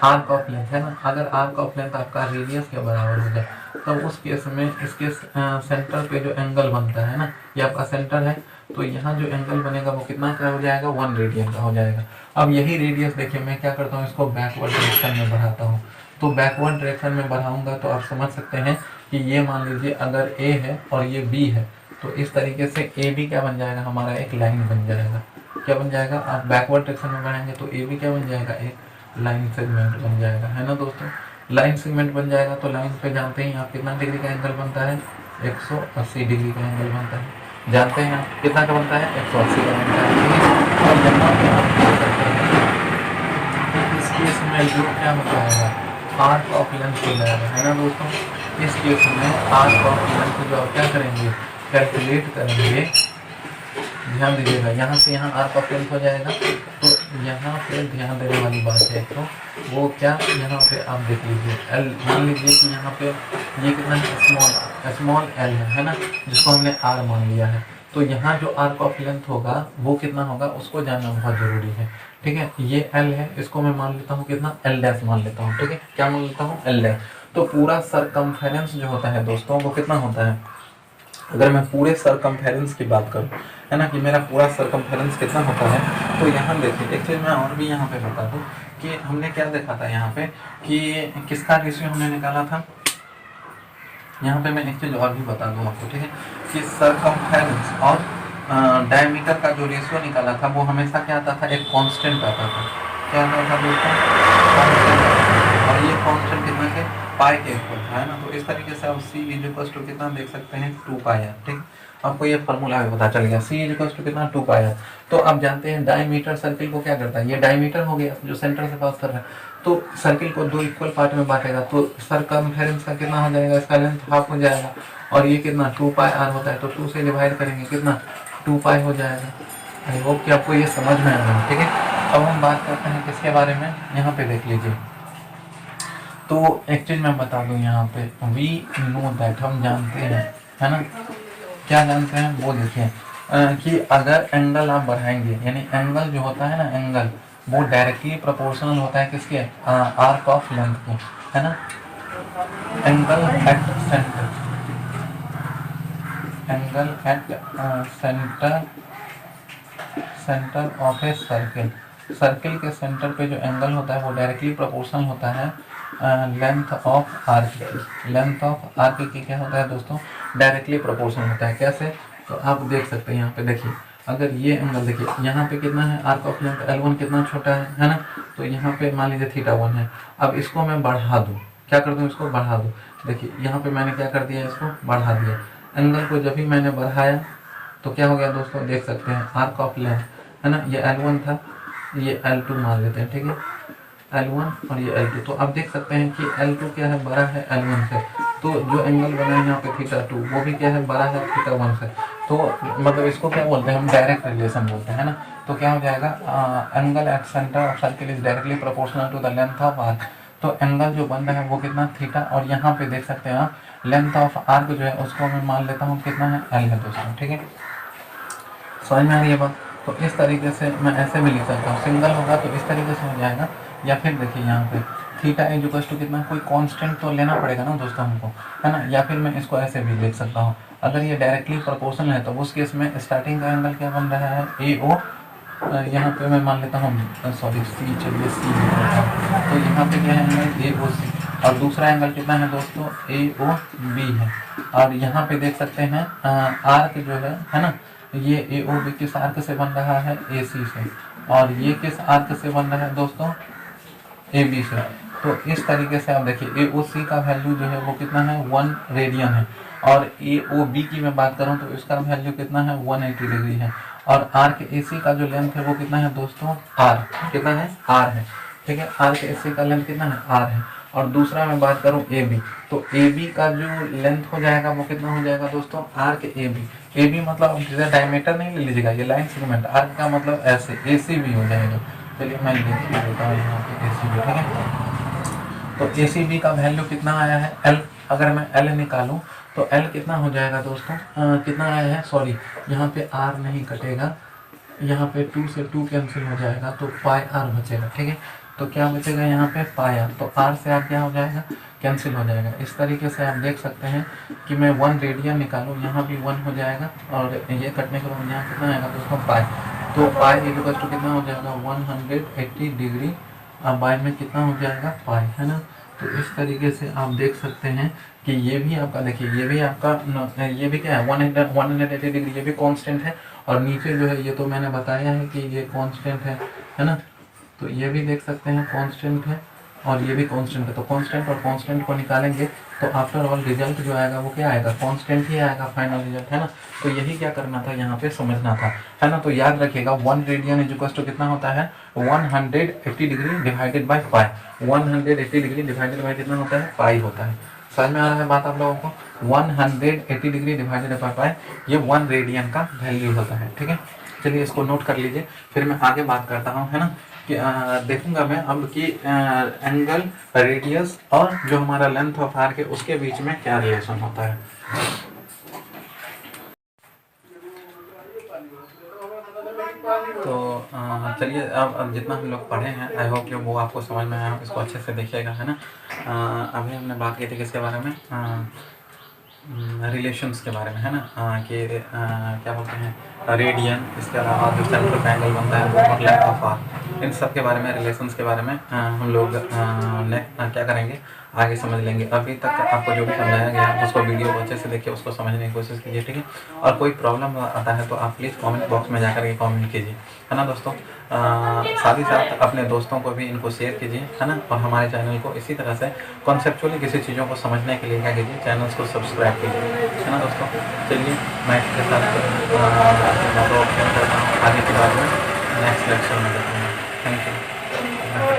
आर्क ऑफ लेंथ, है ना। अगर आर्क ऑफ लेंथ आपका रेडियस के बराबर हो जाए तो उस केस में इसके सेंटर पे जो एंगल बनता है ना, ये आपका सेंटर है, तो यहाँ जो एंगल बनेगा वो कितना का हो जाएगा 1 रेडियन का हो जाएगा। अब यही रेडियस देखिए मैं क्या करता हूँ, इसको बैकवर्ड डायरेक्शन में बढ़ाता हूँ। तो बैकवर्ड डायरेक्शन में बढ़ाऊंगा तो आप समझ सकते हैं कि ये मान लीजिए अगर ए है और ये बी है, तो इस तरीके से ए बी क्या बन जाएगा हमारा एक लाइन बन जाएगा। क्या बन जाएगा, आप बैकवर्ड डायरेक्शन में बढ़ाएंगे तो ए बी क्या बन जाएगा एक लाइन सेगमेंट बन जाएगा, है ना दोस्तों। लाइन सेगमेंट बन जाएगा तो लाइन पे जानते हैं आप कितना डिग्री का एंगल बनता है 180 डिग्री का एंगल बनता है, जानते हैं आप कितना का बनता है 180 का बनता है। और यहाँ पे आप देख सकते हैं केस में जो क्या हो जाएगा, आर्क ऑफ लेंथ हो जाएगा, है ना दोस्तों। इस केस में आर्क ऑफ लेंथ जो आप क्या करेंगे, कैलकुलेट करेंगे। ध्यान दीजिएगा, यहाँ से यहाँ आर्क ऑफ लेंथ हो जाएगा। तो यहाँ पे ध्यान देने वाली बात है, तो वो क्या, यहाँ पे आप देख लीजिए एल, मान लीजिए कि यहाँ पे ये कितना है, स्मॉल एल है ना, जिसको हमने आर मान लिया है। तो यहाँ जो आर्क ऑफ लेंथ होगा वो कितना होगा, उसको जानना बहुत जरूरी है। ठीक है, ये एल है, इसको मैं मान लेता हूँ कितना, एल डैश मान लेता हूँ। ठीक है, क्या मान लेता हूँ, एल डैश। तो पूरा सरकमफेरेंस जो होता है दोस्तों वो कितना होता है, अगर मैं पूरे सरकमफेरेंस की बात करूं, है ना, कि मेरा पूरा सरकमफेरेंस कितना होता है, तो यहाँ देखिए एक चीज़ मैं और भी यहाँ पे बता दूं कि हमने क्या देखा था यहाँ पे, कि किसका रेशियो हमने निकाला था। यहाँ पे मैं एक चीज़ और भी बता दूं आपको, ठीक है, कि सरकमफेरेंस और डायमीटर का जो रेशियो निकाला था वो हमेशा क्या आता था, एक कांस्टेंट आता था। क्या आता था दोस्तों, कांस्टेंट। और ये कांस्टेंट कितना के, पाई के इक्वल था, है ना। तो इस तरीके से आप c इक्वल टू कितना देख सकते हैं, 2 पाई आर। ठीक, आपको ये फॉर्मूला भी पता चल गया, c इक्वल टू कितना, 2 पाई आर। तो आप जानते हैं डायमीटर सर्किल को क्या करता है, ये डायमीटर हो गया जो सेंटर से पास कर रहा है, तो सर्किल को 2 इक्वल पार्ट में बांटेगा। तो सरकमफेरेंस का कितना हो जाएगा, इसका लेंथ हाफ हो जाएगा। और ये कितना, 2 पाई आर होता है, तो 2 से डिवाइड करेंगे कितना, 2 पाई हो जाएगा। आई होप कि आपको ये समझ में आ रहा है। ठीक है, अब हम बात करते हैं किसके बारे में, यहाँ पे देख लीजिए। तो एक चीज मैं बता दूं यहाँ पे, वी नो दैट, हम जानते हैं, है ना, क्या जानते हैं वो देखिए, कि अगर एंगल आप बढ़ाएंगे, यानी एंगल जो होता है ना, एंगल वो डायरेक्टली प्रोपोर्शनल होता है किसके, आर्क ऑफ लेंथ के, है ना। Angle at centre, angle at centre of a circle, circle के सेंटर पे जो एंगल होता है वो डायरेक्टली प्रोपोर्शनल होता है लेंथ ऑफ आर्क की। लेंथ ऑफ आर्क की क्या होता है दोस्तों, डायरेक्टली प्रोपोर्शनल होता है। कैसे, तो आप देख सकते हैं यहाँ पे देखिए, अगर ये एंगल देखिए, यहाँ पे कितना है आर्क ऑफ लेंथ L1 कितना छोटा है ना। तो यहाँ पे मान लीजिए θ1 है। अब इसको मैं बढ़ा दूँ, क्या कर दूँ, इसको बढ़ा दूँ। देखिए यहाँ पे मैंने क्या कर दिया, इसको बढ़ा दिया। एंगल को जब भी मैंने बढ़ाया तो क्या हो गया दोस्तों, देख सकते हैं आर्क ऑफ लेंथ, है ना, ये L1 था, ये L2 मान लेते हैं। ठीक है, L1 और ये L2। तो आप देख सकते हैं कि L2 क्या है, बड़ा है L1 से। तो जो एंगल बना है यहाँ पे θ2 वो भी क्या है, बड़ा है θ1 से। तो मतलब इसको क्या बोलते हैं हम, डायरेक्ट रिलेशन बोलते हैं, है ना। तो क्या हो जाएगा, angle at centre of circle is directly proportional to the length of arc. तो एंगल जो बन रहा है वो कितना, थीटा। और यहाँ पे देख सकते हैं आप लेंथ ऑफ आर्क जो है उसको मैं मान लेता हूँ कितना है, L है दोस्तों। ठीक है, समझ में आ रही है बात। तो इस तरीके से मैं ऐसे भी लिख सकता हूँ, सिंगल होगा तो इस तरीके से हो जाएगा। या फिर देखिए यहाँ पे थीटा इज इक्वल टू कितना, कोई कांस्टेंट तो लेना पड़ेगा ना दोस्तों हमको, है ना। या फिर मैं इसको ऐसे भी लिख सकता हूँ, अगर ये डायरेक्टली प्रोपोर्शनल है तो उस केस में स्टार्टिंग का एंगल क्या बन रहा है, ए ओ। यहाँ पे मैं मान लेता हूँ सॉरी सी, चलिए सी। तो यहाँ पे क्या है एंगल ए ओ सी, और दूसरा एंगल कितना है दोस्तों, ए ओ बी है। और यहाँ पे देख सकते हैं आर्क जो है ना, ये ए ओ बी किस आर्क से बन रहा है, ए सी से। और ये किस आर्क से बन रहा है दोस्तों, ए बी से। तो इस तरीके से आप देखिए ए ओ सी का वैल्यू जो है वो कितना है, 1 रेडियन है। और ए ओ बी की मैं बात करूं तो इसका वैल्यू कितना है, 180 डिग्री है। और आर्क ए सी का जो लेंथ है वो कितना है दोस्तों, आर कितना है, आर है। ठीक है, आर्क ए सी का लेंथ कितना है, आर है। और दूसरा मैं बात करूं ए बी, तो ए बी का जो लेंथ हो जाएगा वो कितना हो जाएगा दोस्तों, arc A B. A B मतलब जैसे डायमीटर नहीं ले लीजिएगा, ये लाइन सेगमेंट, आर्क का मतलब ऐसे ए सी बी हो जाएगा। चलिए मैं लिख देता हूँ यहाँ पे ए सी बी। ठीक है, तो ए सी बी का वैल्यू कितना आया है, एल। अगर मैं एल निकालूं तो एल कितना हो जाएगा दोस्तों, कितना आया है, सॉरी यहाँ पे आर नहीं कटेगा, यहाँ पे 2 से 2 कैंसिल हो जाएगा तो पाई आर बचेगा। ठीक है, तो क्या बचेगा यहाँ पे, पाई आर। तो आर से आर क्या हो जाएगा, कैंसिल हो जाएगा। इस तरीके से आप देख सकते हैं कि मैं 1 रेडियन निकालूं, यहाँ भी 1 हो जाएगा, और ये कटने के बाद यहाँ कितना आएगा दोस्तों, पाई। तो पाई इक्वल टू कितना हो जाएगा, 180 डिग्री। बाय में कितना हो जाएगा, पाई, है ना। तो इस तरीके से आप देख सकते हैं कि ये भी आपका देखिए, ये भी आपका ये भी क्या है, 180 डिग्री, ये भी कांस्टेंट है। और नीचे जो है ये तो मैंने बताया है कि ये कांस्टेंट है ना। तो ये भी देख सकते हैं कांस्टेंट है। और ये भी कांस्टेंट है, तो कांस्टेंट और कांस्टेंट को निकालेंगे तो आफ्टर ऑल रिजल्ट जो आएगा वो क्या आएगा, कांस्टेंट ही आएगा फाइनल रिजल्ट, है ना। तो यही क्या करना था, यहाँ पे समझना था, है ना। तो याद रखिएगा 1 रेडियन इज इक्वल टू कितना होता है, 180 degree divided by pi. 180 degree divided by कितना होता है, पाई होता है। समझ में आ रहा है बात आप लोगों को, 180 डिग्री डिवाइडेड बाय पाई, ये 1 रेडियन का वैल्यू होता है, ठीक है। चलिए इसको नोट कर लीजिए, फिर मैं आगे बात करता हूँ, है ना। कि देखूंगा मैं अब कि एंगल, रेडियस और जो हमारा लेंथ ऑफ आर्क है उसके बीच में क्या रिलेशन होता है। तो चलिए अब जितना हम लोग पढ़े हैं आई होप कि वो आपको समझ में आया, इसको अच्छे से देखिएगा, है ना। अभी हमने बात की थी किसके बारे में, रिलेशंस के बारे में, है ना। कि क्या बोलते हैं, रेडियन, इसके अलावा जो सेंटर का एंगल बनता है वो, और लेंथ ऑफ आर्क, इन सब के बारे में, रिलेशंस के बारे में हम लोग क्या करेंगे, आगे समझ लेंगे। अभी तक आपको जो भी समझाया गया उसको वीडियो को अच्छे से देखिए, उसको समझने की कोशिश कीजिए, ठीक है। और कोई प्रॉब्लम आता है तो आप प्लीज़ कमेंट बॉक्स में जाकर के कमेंट कीजिए, है ना दोस्तों। साथ ही साथ अपने दोस्तों को भी इनको शेयर कीजिए, है ना। और हमारे चैनल को इसी तरह से कॉन्सेप्चुअली किसी चीज़ों को समझने के लिए क्या कीजिए, चैनल्स को सब्सक्राइब कीजिए, है ना दोस्तों। चलिए मैं इसके साथ बातों करता हूँ आगे के बारे में नेक्स्ट लेक्चर में देखूँगा। Thank you.